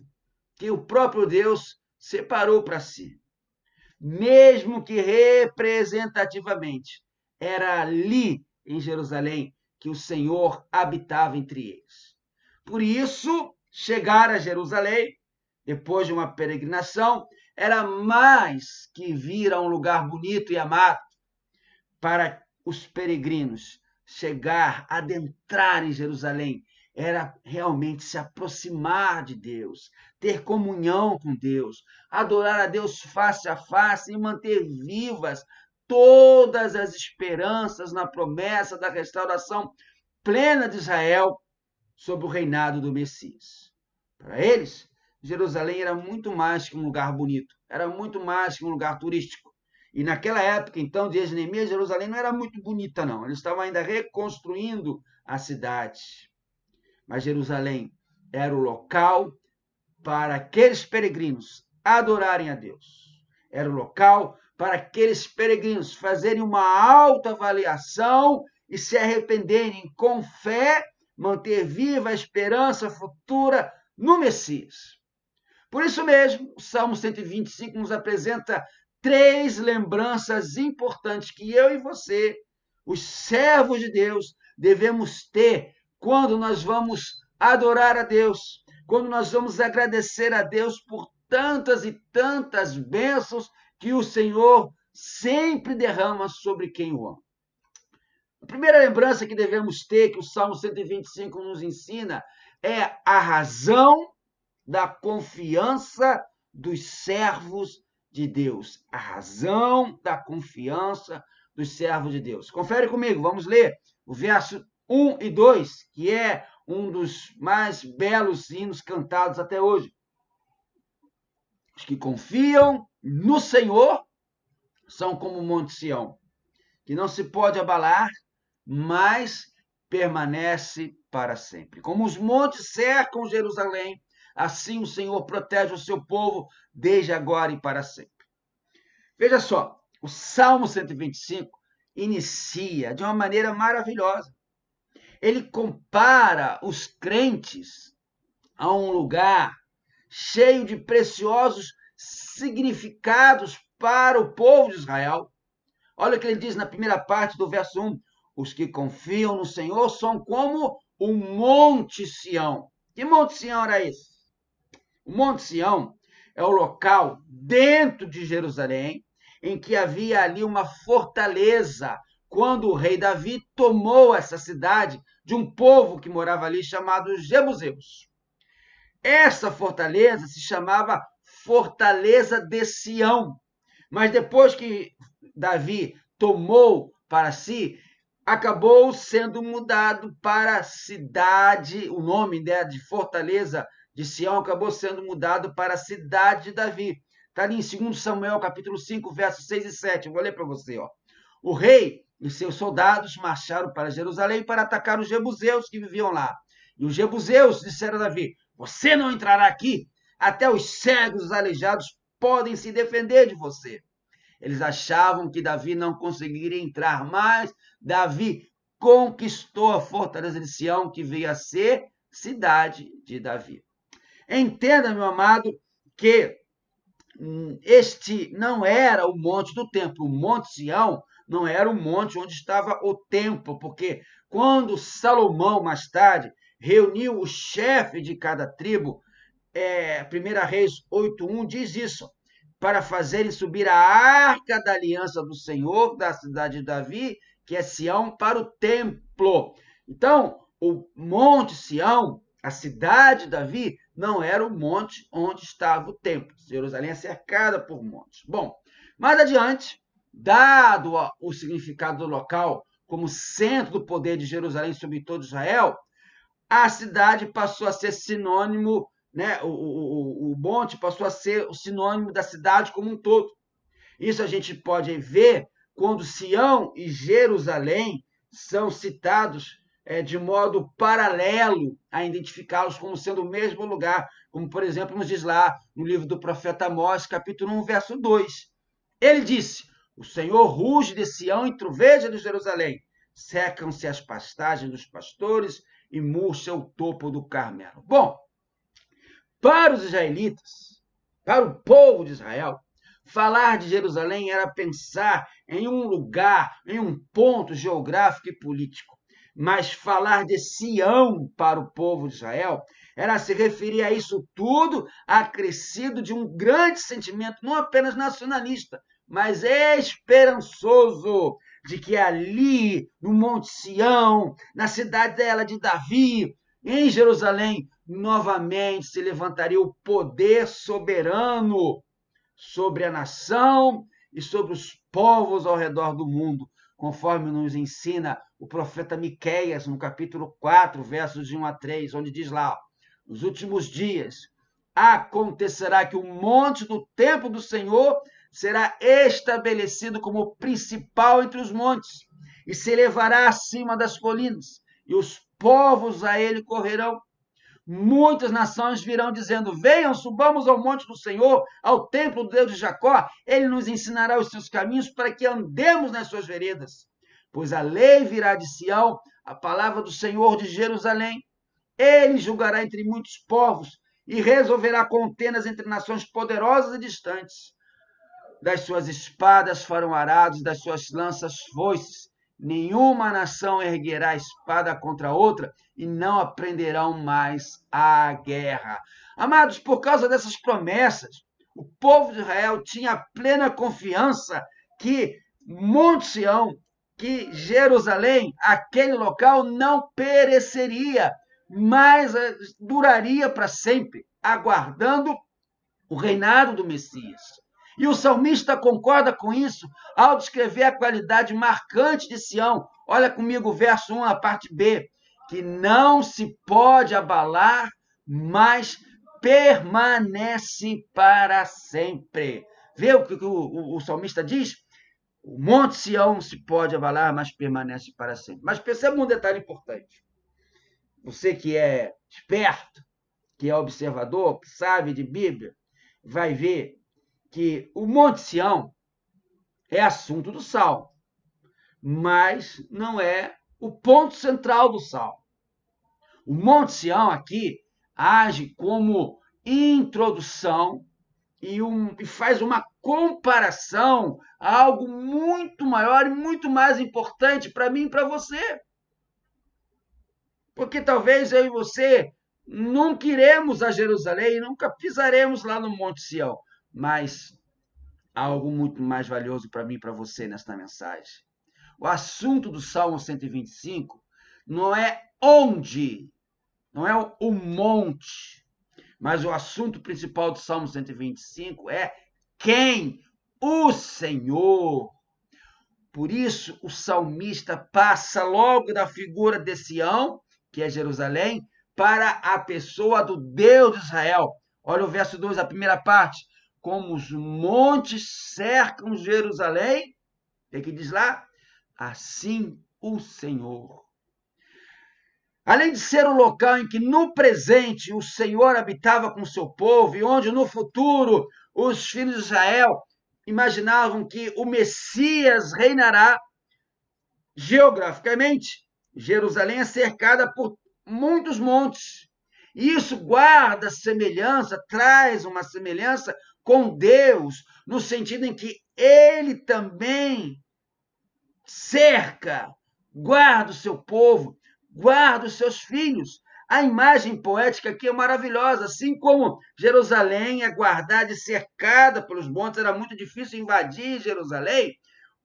S1: que o próprio Deus separou para si. Mesmo que representativamente, era ali em Jerusalém que o Senhor habitava entre eles. Por isso, chegar a Jerusalém, depois de uma peregrinação, era mais que vir a um lugar bonito e amado. Para os peregrinos, chegar, adentrar em Jerusalém, era realmente se aproximar de Deus, ter comunhão com Deus, adorar a Deus face a face e manter vivas todas as esperanças na promessa da restauração plena de Israel sob o reinado do Messias. Para eles, Jerusalém era muito mais que um lugar bonito, era muito mais que um lugar turístico. E naquela época, então, de Neemias, Jerusalém não era muito bonita, não. Eles estavam ainda reconstruindo a cidade. Mas Jerusalém era o local para aqueles peregrinos adorarem a Deus. Era o local para aqueles peregrinos fazerem uma autoavaliação e se arrependerem com fé, manter viva a esperança futura no Messias. Por isso mesmo, o Salmo 125 nos apresenta 3 lembranças importantes que eu e você, os servos de Deus, devemos ter quando nós vamos adorar a Deus, quando nós vamos agradecer a Deus por tantas e tantas bênçãos que o Senhor sempre derrama sobre quem o ama. A primeira lembrança que devemos ter, que o Salmo 125 nos ensina, é a razão da confiança dos servos de Deus. A razão da confiança dos servos de Deus. Confere comigo, vamos ler o verso 1 e 2, que é um dos mais belos hinos cantados até hoje. Os que confiam no Senhor são como o Monte Sião, que não se pode abalar, mas permanece para sempre. Como os montes cercam Jerusalém, assim o Senhor protege o seu povo desde agora e para sempre. Veja só, o Salmo 125 inicia de uma maneira maravilhosa. Ele compara os crentes a um lugar cheio de preciosos significados para o povo de Israel. Olha o que ele diz na primeira parte do verso 1. Os que confiam no Senhor são como o Monte Sião. Que Monte Sião era esse? O Monte Sião é o local dentro de Jerusalém em que havia ali uma fortaleza quando o rei Davi tomou essa cidade de um povo que morava ali chamado Jebuseus. Essa fortaleza se chamava Fortaleza de Sião, mas depois que Davi tomou para si, acabou sendo mudado para a cidade, o nome de Fortaleza de Sião acabou sendo mudado para a cidade de Davi. Está ali em 2 Samuel, capítulo 5, versos 6 e 7. Eu vou ler para você. O rei e seus soldados marcharam para Jerusalém para atacar os jebuseus que viviam lá. E os jebuseus disseram a Davi, você não entrará aqui, até os cegos e os aleijados podem se defender de você. Eles achavam que Davi não conseguiria entrar, mas Davi conquistou a fortaleza de Sião, que veio a ser cidade de Davi. Entenda, meu amado, que este não era o monte do templo. O Monte Sião não era o monte onde estava o templo, porque quando Salomão, mais tarde, reuniu o chefe de cada tribo, 1 Reis 8:1 diz isso, para fazerem subir a arca da aliança do Senhor, da cidade de Davi, que é Sião, para o templo. Então, o Monte Sião, a cidade de Davi, não era o monte onde estava o templo. Jerusalém é cercada por montes. Bom, mais adiante, dado o significado do local como centro do poder de Jerusalém sobre todo Israel, a cidade passou a ser sinônimo, né? O monte passou a ser o sinônimo da cidade como um todo. Isso a gente pode ver quando Sião e Jerusalém são citados de modo paralelo a identificá-los como sendo o mesmo lugar, como, por exemplo, nos diz lá no livro do profeta Amós, capítulo 1, verso 2. Ele disse, o Senhor ruge de Sião e troveja de Jerusalém, secam-se as pastagens dos pastores e murcha o topo do Carmelo. Bom, para os israelitas, para o povo de Israel, falar de Jerusalém era pensar em um lugar, em um ponto geográfico e político. Mas falar de Sião para o povo de Israel era se referir a isso tudo acrescido de um grande sentimento, não apenas nacionalista, mas esperançoso, de que ali, no Monte Sião, na cidade dela de Davi, em Jerusalém, novamente se levantaria o poder soberano sobre a nação e sobre os povos ao redor do mundo, conforme nos ensina o profeta Miqueias, no capítulo 4, versos de 1 a 3, onde diz lá, nos últimos dias, acontecerá que o monte do templo do Senhor será estabelecido como principal entre os montes, e se elevará acima das colinas, e os povos a ele correrão. Muitas nações virão dizendo, venham, subamos ao monte do Senhor, ao templo do Deus de Jacó, ele nos ensinará os seus caminhos para que andemos nas suas veredas. Pois a lei virá de Sião, a palavra do Senhor de Jerusalém. Ele julgará entre muitos povos e resolverá contendas entre nações poderosas e distantes. Das suas espadas farão arados, das suas lanças foices. Nenhuma nação erguerá espada contra outra e não aprenderão mais a guerra. Amados, por causa dessas promessas, o povo de Israel tinha plena confiança que Monte Sião, que Jerusalém, aquele local, não pereceria, mas duraria para sempre, aguardando o reinado do Messias. E o salmista concorda com isso ao descrever a qualidade marcante de Sião. Olha comigo o verso 1, a parte B, que não se pode abalar, mas permanece para sempre. Vê o que o salmista diz? O monte Sião se pode abalar, mas permanece para sempre. Mas perceba um detalhe importante. Você que é esperto, que é observador, que sabe de Bíblia, vai ver que o Monte Sião é assunto do Salmo, mas não é o ponto central do Salmo. O Monte Sião aqui age como introdução e faz uma comparação a algo muito maior e muito mais importante para mim e para você. Porque talvez eu e você nunca iremos a Jerusalém, nunca pisaremos lá no Monte Sião, mas há algo muito mais valioso para mim e para você nesta mensagem. O assunto do Salmo 125 não é onde, não é o monte, mas o assunto principal do Salmo 125 é quem? O Senhor. Por isso, o salmista passa logo da figura de Sião, que é Jerusalém, para a pessoa do Deus de Israel. Olha o verso 2, a primeira parte. Como os montes cercam Jerusalém, o que diz lá? Assim o Senhor. Além de ser o local em que no presente o Senhor habitava com seu povo e onde no futuro os filhos de Israel imaginavam que o Messias reinará, geograficamente, Jerusalém é cercada por muitos montes. Isso guarda semelhança, traz uma semelhança com Deus, no sentido em que ele também cerca, guarda o seu povo, guarda os seus filhos. A imagem poética aqui é maravilhosa, assim como Jerusalém é guardada e cercada pelos montes, era muito difícil invadir Jerusalém.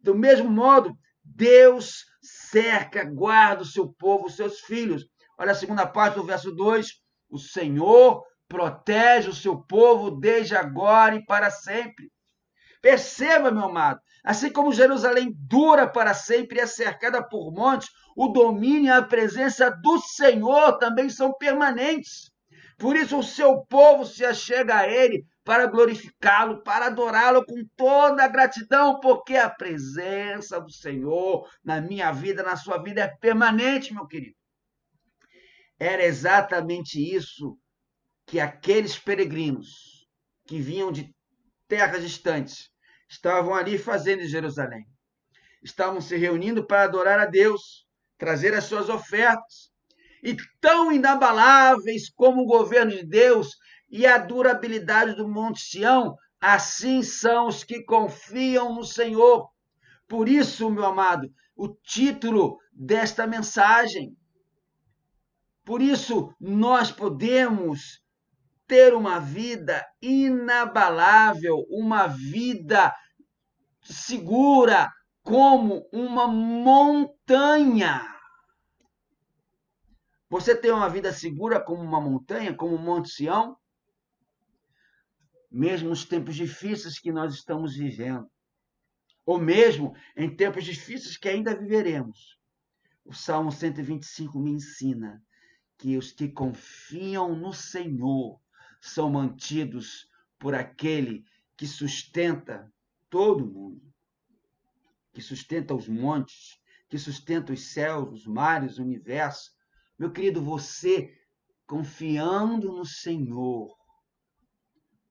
S1: Do mesmo modo, Deus cerca, guarda o seu povo, os seus filhos. Olha a segunda parte do verso 2. O Senhor protege o seu povo desde agora e para sempre. Perceba, meu amado, assim como Jerusalém dura para sempre e é cercada por montes, o domínio e a presença do Senhor também são permanentes. Por isso o seu povo se achega a ele para glorificá-lo, para adorá-lo com toda a gratidão, porque a presença do Senhor na minha vida, na sua vida, é permanente, meu querido. Era exatamente isso que aqueles peregrinos que vinham de terras distantes estavam ali fazendo em Jerusalém. Estavam se reunindo para adorar a Deus, trazer as suas ofertas. E tão inabaláveis como o governo de Deus e a durabilidade do Monte Sião, assim são os que confiam no Senhor. Por isso, meu amado, o título desta mensagem. Por isso, nós podemos ter uma vida inabalável, uma vida segura, como uma montanha. Você tem uma vida segura como uma montanha, como o Monte Sião? Mesmo nos tempos difíceis que nós estamos vivendo, ou mesmo em tempos difíceis que ainda viveremos. O Salmo 125 me ensina que os que confiam no Senhor são mantidos por aquele que sustenta todo mundo, que sustenta os montes, que sustenta os céus, os mares, o universo. Meu querido, você confiando no Senhor,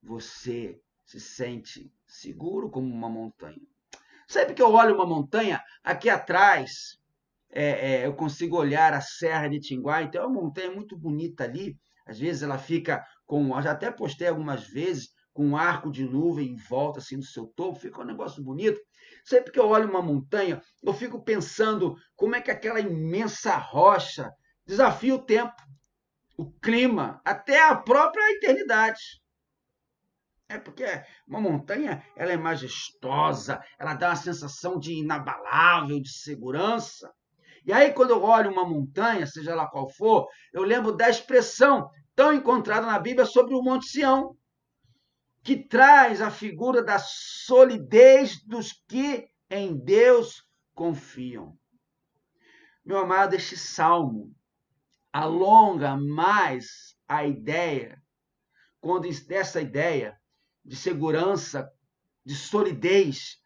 S1: você se sente seguro como uma montanha. Sempre que eu olho uma montanha, aqui atrás, eu consigo olhar a Serra de Tinguá, então é uma montanha muito bonita ali. Às vezes ela fica com, eu já até postei algumas vezes, com um arco de nuvem em volta, assim, do seu topo, fica um negócio bonito. Sempre que eu olho uma montanha, eu fico pensando como é que aquela imensa rocha desafia o tempo, o clima, até a própria eternidade. É porque uma montanha, ela é majestosa, ela dá uma sensação de inabalável, de segurança. E aí, quando eu olho uma montanha, seja lá qual for, eu lembro da expressão tão encontrada na Bíblia sobre o Monte Sião, que traz a figura da solidez dos que em Deus confiam. Meu amado, este salmo alonga mais a ideia, quando dessa ideia de segurança, de solidez,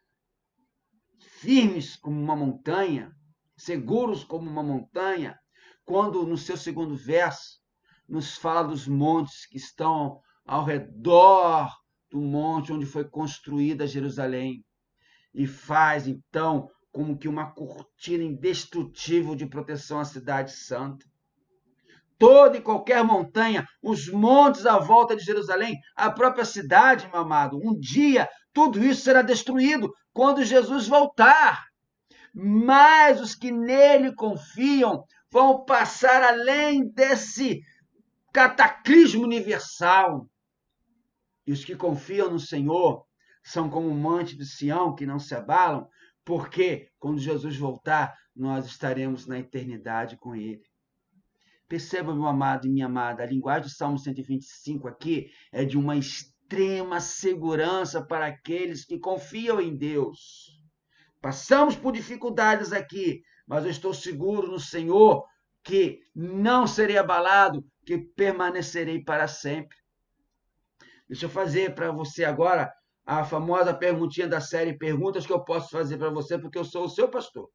S1: firmes como uma montanha, seguros como uma montanha, quando no seu segundo verso nos fala dos montes que estão ao redor do monte onde foi construída Jerusalém, e faz, então, como que uma cortina indestrutível de proteção à cidade santa. Toda e qualquer montanha, os montes à volta de Jerusalém, a própria cidade, meu amado, um dia tudo isso será destruído quando Jesus voltar. Mas os que nele confiam vão passar além desse cataclismo universal. E os que confiam no Senhor são como um monte de Sião que não se abalam, porque quando Jesus voltar, nós estaremos na eternidade com ele. Perceba, meu amado e minha amada, a linguagem do Salmo 125 aqui é de uma extrema segurança para aqueles que confiam em Deus. Passamos por dificuldades aqui, mas eu estou seguro no Senhor que não serei abalado, que permanecerei para sempre. Deixa eu fazer para você agora a famosa perguntinha da série Perguntas que eu posso fazer para você, porque eu sou o seu pastor.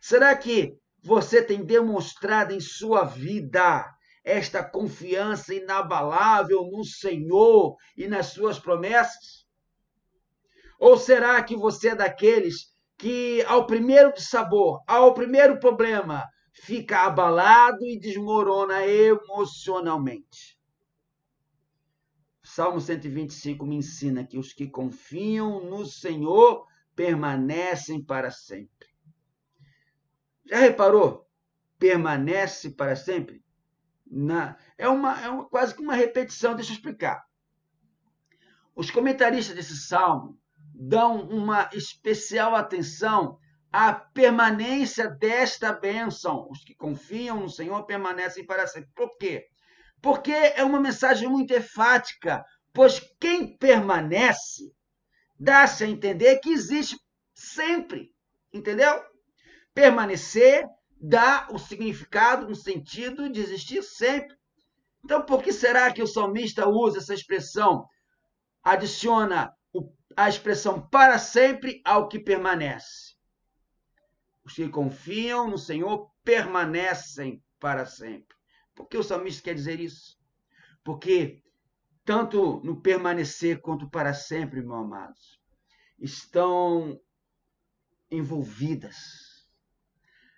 S1: Será que você tem demonstrado em sua vida esta confiança inabalável no Senhor e nas suas promessas? Ou será que você é daqueles que, ao primeiro dissabor, ao primeiro problema, fica abalado e desmorona emocionalmente? Salmo 125 me ensina que os que confiam no Senhor permanecem para sempre. Já reparou? Permanece para sempre? É quase que uma repetição, deixa eu explicar. Os comentaristas desse salmo dão uma especial atenção à permanência desta bênção. Os que confiam no Senhor permanecem para sempre. Por quê? Porque é uma mensagem muito enfática, pois quem permanece dá-se a entender que existe sempre, entendeu? Permanecer dá o significado, um sentido de existir sempre. Então, por que será que o salmista usa essa expressão, adiciona a expressão para sempre ao que permanece? Os que confiam no Senhor permanecem para sempre. Por que o salmista quer dizer isso? Porque tanto no permanecer quanto para sempre, meus amados, estão envolvidas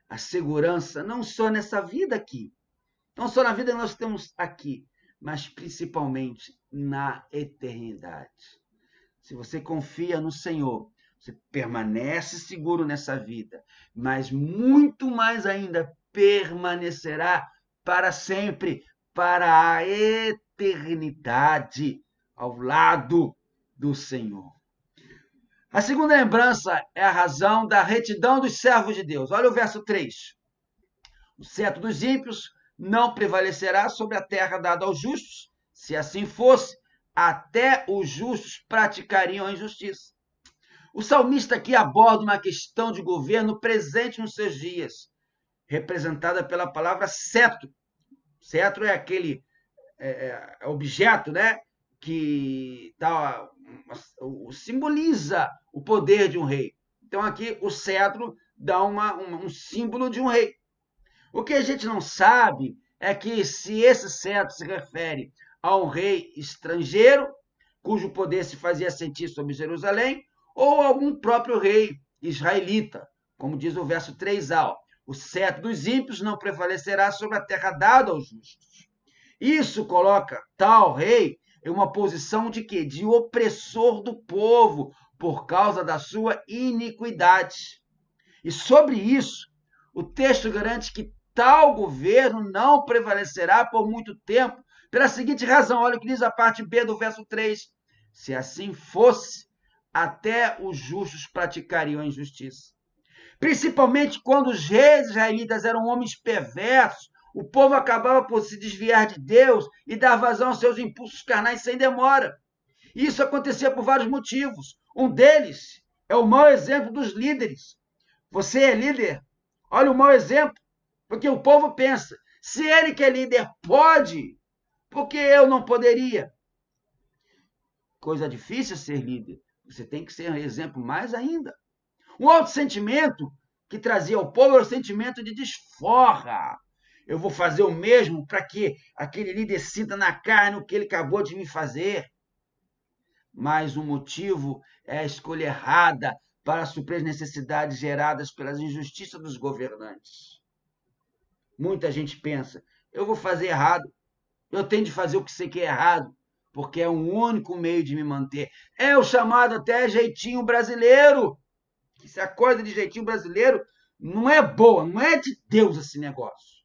S1: a segurança não só nessa vida aqui, não só na vida que nós temos aqui, mas principalmente na eternidade. Se você confia no Senhor, você permanece seguro nessa vida, mas muito mais ainda permanecerá para sempre, para a eternidade, ao lado do Senhor. A segunda lembrança é a razão da retidão dos servos de Deus. Olha o verso 3. O cetro dos ímpios não prevalecerá sobre a terra dada aos justos. Se assim fosse, até os justos praticariam a injustiça. O salmista aqui aborda uma questão de governo presente nos seus dias, representada pela palavra cetro. Cetro é aquele objeto, né, que simboliza o poder de um rei. Então aqui o cetro dá um símbolo de um rei. O que a gente não sabe é que se esse cetro se refere a um rei estrangeiro, cujo poder se fazia sentir sobre Jerusalém, ou algum próprio rei israelita, como diz o verso 3a. O cetro dos ímpios não prevalecerá sobre a terra dada aos justos. Isso coloca tal rei em uma posição de quê? De opressor do povo, por causa da sua iniquidade. E sobre isso, o texto garante que tal governo não prevalecerá por muito tempo, pela seguinte razão. Olha o que diz a parte B do verso 3. Se assim fosse, até os justos praticariam a injustiça. Principalmente quando os reis israelitas eram homens perversos, o povo acabava por se desviar de Deus e dar vazão aos seus impulsos carnais sem demora. Isso acontecia por vários motivos. Um deles é o mau exemplo dos líderes. Você é líder? Olha o mau exemplo. Porque o povo pensa, se ele que é líder pode, por que eu não poderia? Coisa difícil ser líder. Você tem que ser um exemplo mais ainda. Um outro sentimento que trazia ao povo era o sentimento de desforra. Eu vou fazer o mesmo para que aquele líder sinta na carne o que ele acabou de me fazer. Mas o motivo é a escolha errada para suprir as necessidades geradas pelas injustiças dos governantes. Muita gente pensa, eu vou fazer errado, eu tenho de fazer o que sei que é errado, porque é o único meio de me manter. É o chamado até jeitinho brasileiro. Se a coisa de jeitinho brasileiro não é boa, não é de Deus esse negócio.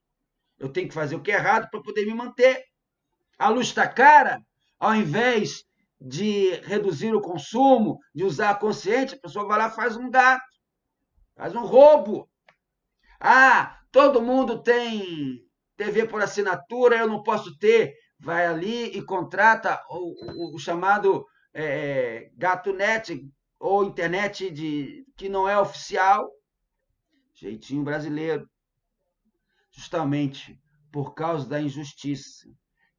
S1: Eu tenho que fazer o que é errado para poder me manter. A luz está cara, ao invés de reduzir o consumo, de usar a consciente, a pessoa vai lá e faz um gato, faz um roubo. Ah, todo mundo tem TV por assinatura, eu não posso ter. Vai ali e contrata o chamado gato net ou internet que não é oficial. Jeitinho brasileiro. Justamente por causa da injustiça,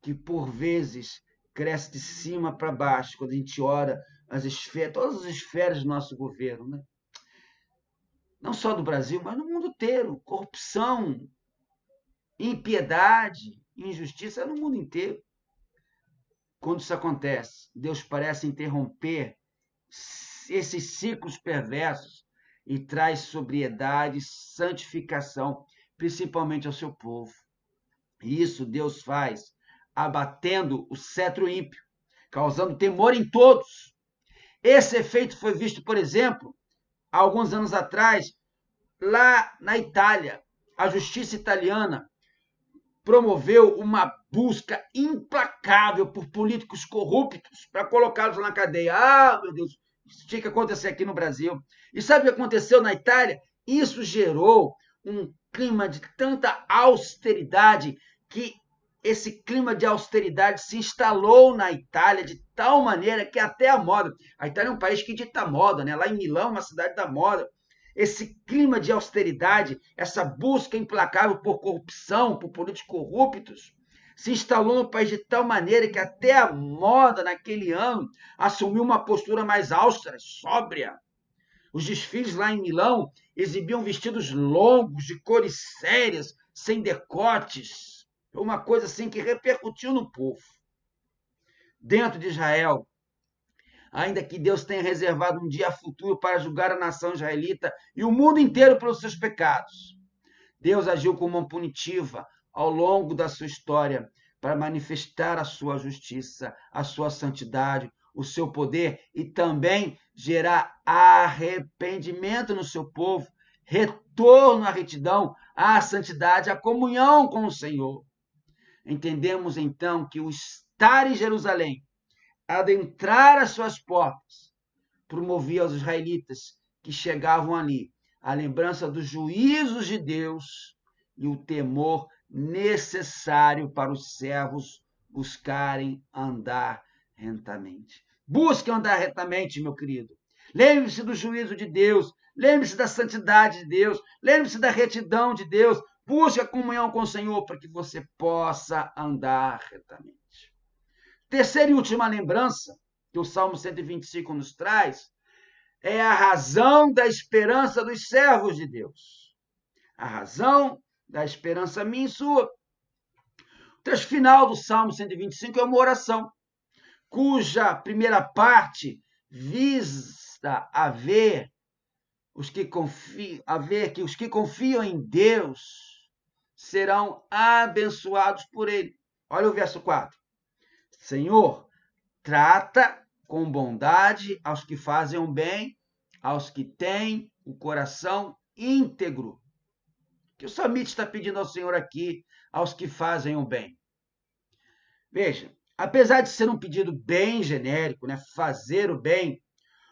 S1: que por vezes cresce de cima para baixo, quando a gente ora as esferas, todas as esferas do nosso governo, né? Não só do Brasil, mas no mundo inteiro. Corrupção, impiedade, injustiça no mundo inteiro. Quando isso acontece, Deus parece interromper esses ciclos perversos e traz sobriedade e santificação, principalmente ao seu povo. E isso Deus faz abatendo o cetro ímpio, causando temor em todos. Esse efeito foi visto, por exemplo, há alguns anos atrás, lá na Itália. A justiça italiana promoveu uma busca implacável por políticos corruptos para colocá-los na cadeia. Ah, meu Deus, isso tinha que acontecer aqui no Brasil. E sabe o que aconteceu na Itália? Isso gerou um clima de tanta austeridade que esse clima de austeridade se instalou na Itália de tal maneira que até a moda... A Itália é um país que dita moda, né? Lá em Milão, uma cidade da moda. Esse clima de austeridade, essa busca implacável por corrupção, por políticos corruptos, se instalou no país de tal maneira que até a moda, naquele ano, assumiu uma postura mais austera, sóbria. Os desfiles lá em Milão exibiam vestidos longos, de cores sérias, sem decotes. Uma coisa assim que repercutiu no povo. Dentro de Israel, ainda que Deus tenha reservado um dia futuro para julgar a nação israelita e o mundo inteiro pelos seus pecados, Deus agiu com mão punitiva ao longo da sua história para manifestar a sua justiça, a sua santidade, o seu poder e também gerar arrependimento no seu povo, retorno à retidão, à santidade, à comunhão com o Senhor. Entendemos então que o estar em Jerusalém, adentrar as suas portas, promovia aos israelitas que chegavam ali a lembrança dos juízos de Deus e o temor necessário para os servos buscarem andar retamente. Busque andar retamente, meu querido. Lembre-se do juízo de Deus, lembre-se da santidade de Deus, lembre-se da retidão de Deus. Busque a comunhão com o Senhor para que você possa andar retamente. Terceira e última lembrança que o Salmo 125 nos traz é a razão da esperança dos servos de Deus. A razão da esperança minha e sua. O trecho final do Salmo 125 é uma oração, cuja primeira parte visa que os que confiam em Deus serão abençoados por Ele. Olha o verso 4. Senhor, trata com bondade aos que fazem o bem, aos que têm o coração íntegro. O que o salmista está pedindo ao Senhor aqui, aos que fazem o bem? Veja, apesar de ser um pedido bem genérico, né, fazer o bem,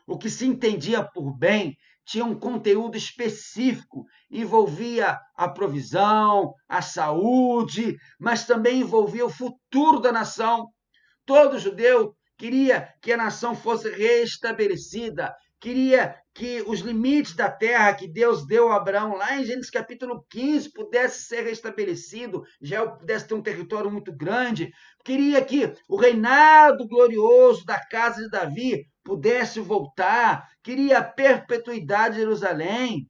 S1: o que se entendia por bem tinha um conteúdo específico, envolvia a provisão, a saúde, mas também envolvia o futuro da nação. Todo judeu queria que a nação fosse restabelecida, queria que os limites da terra que Deus deu a Abraão, lá em Gênesis capítulo 15, pudesse ser restabelecido, já pudesse ter um território muito grande, queria que o reinado glorioso da casa de Davi pudesse voltar, queria a perpetuidade de Jerusalém,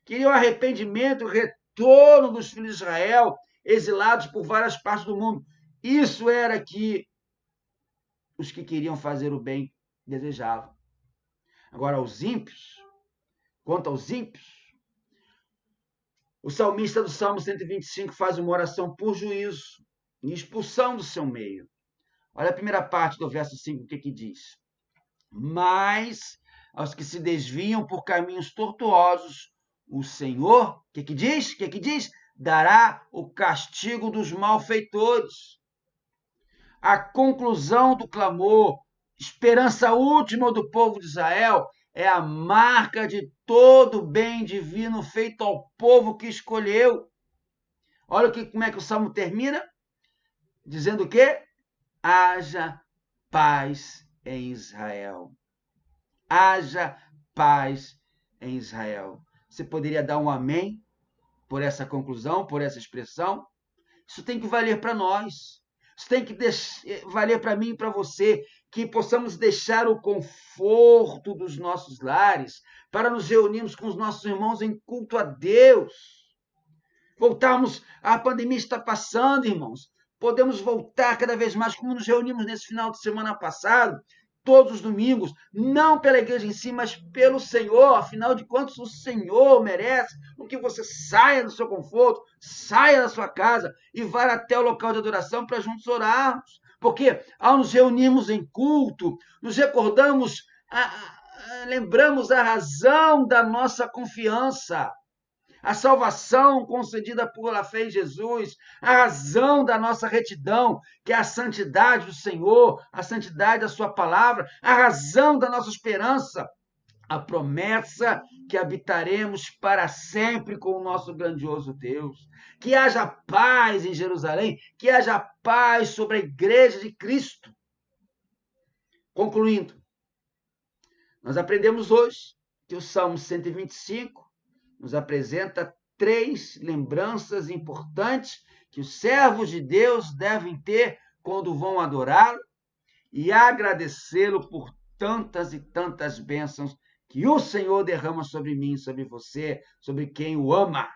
S1: queria o arrependimento, o retorno dos filhos de Israel, exilados por várias partes do mundo. Isso era que os que queriam fazer o bem desejavam. Agora, quanto aos ímpios, o salmista do Salmo 125 faz uma oração por juízo e expulsão do seu meio. Olha a primeira parte do verso 5, o que diz? Mas aos que se desviam por caminhos tortuosos, o Senhor, o que diz? Dará o castigo dos malfeitores. A conclusão do clamor, esperança última do povo de Israel, é a marca de todo o bem divino feito ao povo que escolheu. Olha como é que o Salmo termina, dizendo o quê? Haja paz em Israel. Haja paz em Israel. Você poderia dar um amém por essa conclusão, por essa expressão? Isso tem que valer para nós. Isso tem que valer para mim e para você, que possamos deixar o conforto dos nossos lares para nos reunirmos com os nossos irmãos em culto a Deus. A pandemia está passando, irmãos. Podemos voltar cada vez mais, como nos reunimos nesse final de semana passado, todos os domingos, não pela igreja em si, mas pelo Senhor. Afinal de contas, o Senhor merece que você saia do seu conforto, saia da sua casa e vá até o local de adoração para juntos orarmos. Porque ao nos reunirmos em culto, nos recordamos, lembramos a razão da nossa confiança. A salvação concedida pela fé em Jesus, a razão da nossa retidão, que é a santidade do Senhor, a santidade da sua palavra, a razão da nossa esperança, a promessa que habitaremos para sempre com o nosso grandioso Deus. Que haja paz em Jerusalém, que haja paz sobre a igreja de Cristo. Concluindo, nós aprendemos hoje que o Salmo 125 nos apresenta 3 lembranças importantes que os servos de Deus devem ter quando vão adorá-lo e agradecê-lo por tantas e tantas bênçãos que o Senhor derrama sobre mim, sobre você, sobre quem o ama.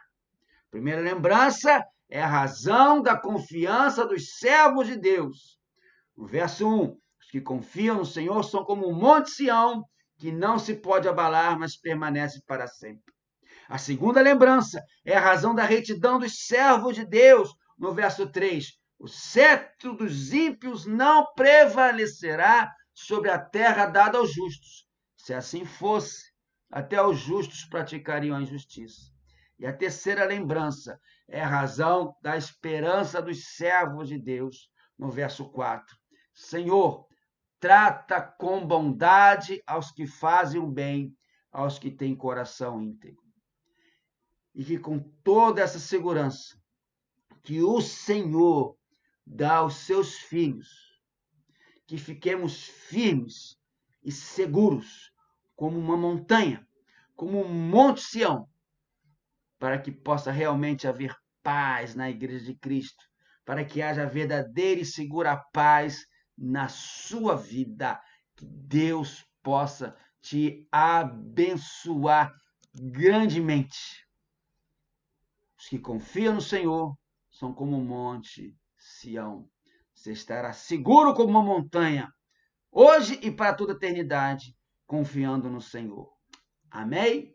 S1: Primeira lembrança é a razão da confiança dos servos de Deus. No verso 1, os que confiam no Senhor são como um monte Sião, que não se pode abalar, mas permanece para sempre. A segunda lembrança é a razão da retidão dos servos de Deus. No verso 3, o cetro dos ímpios não prevalecerá sobre a terra dada aos justos. Se assim fosse, até os justos praticariam a injustiça. E a terceira lembrança é a razão da esperança dos servos de Deus. No verso 4, Senhor, trata com bondade aos que fazem o bem, aos que têm coração íntegro. E que com toda essa segurança que o Senhor dá aos seus filhos, que fiquemos firmes e seguros como uma montanha, como um monte Sião, para que possa realmente haver paz na igreja de Cristo, para que haja verdadeira e segura paz na sua vida, que Deus possa te abençoar grandemente. Os que confiam no Senhor são como um monte Sião. Você estará seguro como uma montanha, hoje e para toda a eternidade, confiando no Senhor. Amém?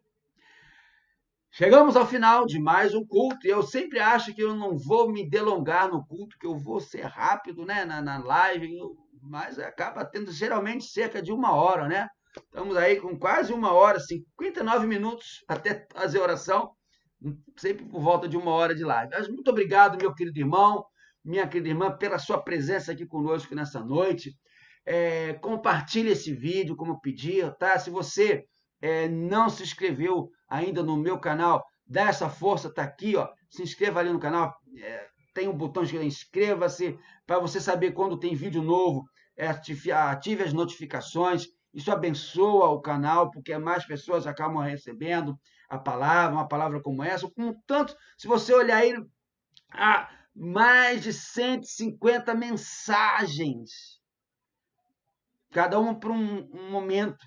S1: Chegamos ao final de mais um culto, e eu sempre acho que eu não vou me delongar no culto, que eu vou ser rápido, né, na live, mas acaba tendo geralmente cerca de 1 hora, né? Estamos aí com quase 1 hora, 59 minutos até fazer oração, sempre por volta de 1 hora de live. Mas muito obrigado, meu querido irmão, minha querida irmã, pela sua presença aqui conosco nessa noite. Compartilhe esse vídeo, como eu pedi, tá? Se você não se inscreveu ainda no meu canal, dá essa força, tá aqui, ó. Se inscreva ali no canal, tem um botão de inscreva-se, para você saber quando tem vídeo novo, ative as notificações. Isso abençoa o canal, porque mais pessoas acabam recebendo uma palavra como essa. Tanto, se você olhar aí, há mais de 150 mensagens, cada uma para um momento,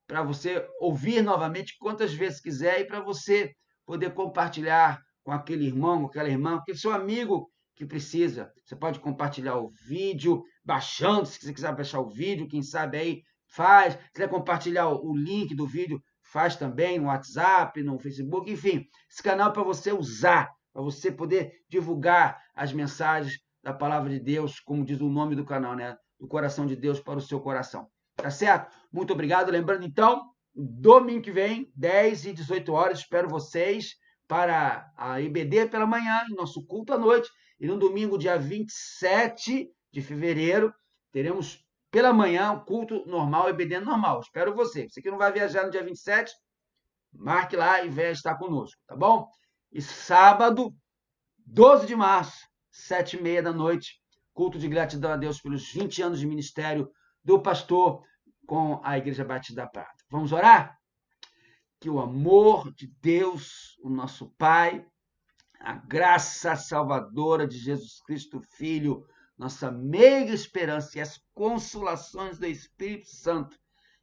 S1: para você ouvir novamente quantas vezes quiser e para você poder compartilhar com aquele irmão, com aquela irmã, aquele seu amigo que precisa. Você pode compartilhar o vídeo, baixando, se você quiser baixar o vídeo, quem sabe aí faz. Se quiser compartilhar o link do vídeo, faz também no WhatsApp, no Facebook, enfim. Esse canal é para você usar, para você poder divulgar as mensagens da palavra de Deus, como diz o nome do canal, né? Do coração de Deus para o seu coração. Tá certo? Muito obrigado. Lembrando, então, domingo que vem, 10 e 18 horas, espero vocês para a IBD pela manhã, em nosso culto à noite. E no domingo, dia 27 de fevereiro, teremos pela manhã o culto normal, IBD normal. Espero você. Você que não vai viajar no dia 27, marque lá e venha estar conosco, tá bom? E sábado, 12 de março, 7h30 da noite, culto de gratidão a Deus pelos 20 anos de ministério do pastor com a Igreja Batista da Prata. Vamos orar? Que o amor de Deus, o nosso Pai, a graça salvadora de Jesus Cristo, Filho, nossa meiga esperança e as consolações do Espírito Santo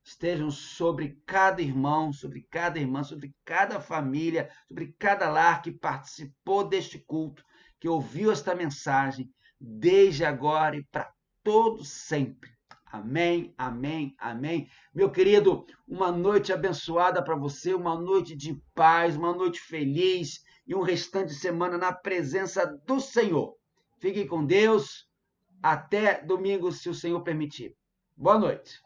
S1: estejam sobre cada irmão, sobre cada irmã, sobre cada família, sobre cada lar que participou deste culto, que ouviu esta mensagem, desde agora e para todo sempre. Amém, amém, amém. Meu querido, uma noite abençoada para você, uma noite de paz, uma noite feliz e um restante de semana na presença do Senhor. Fiquem com Deus. Até domingo, se o Senhor permitir. Boa noite.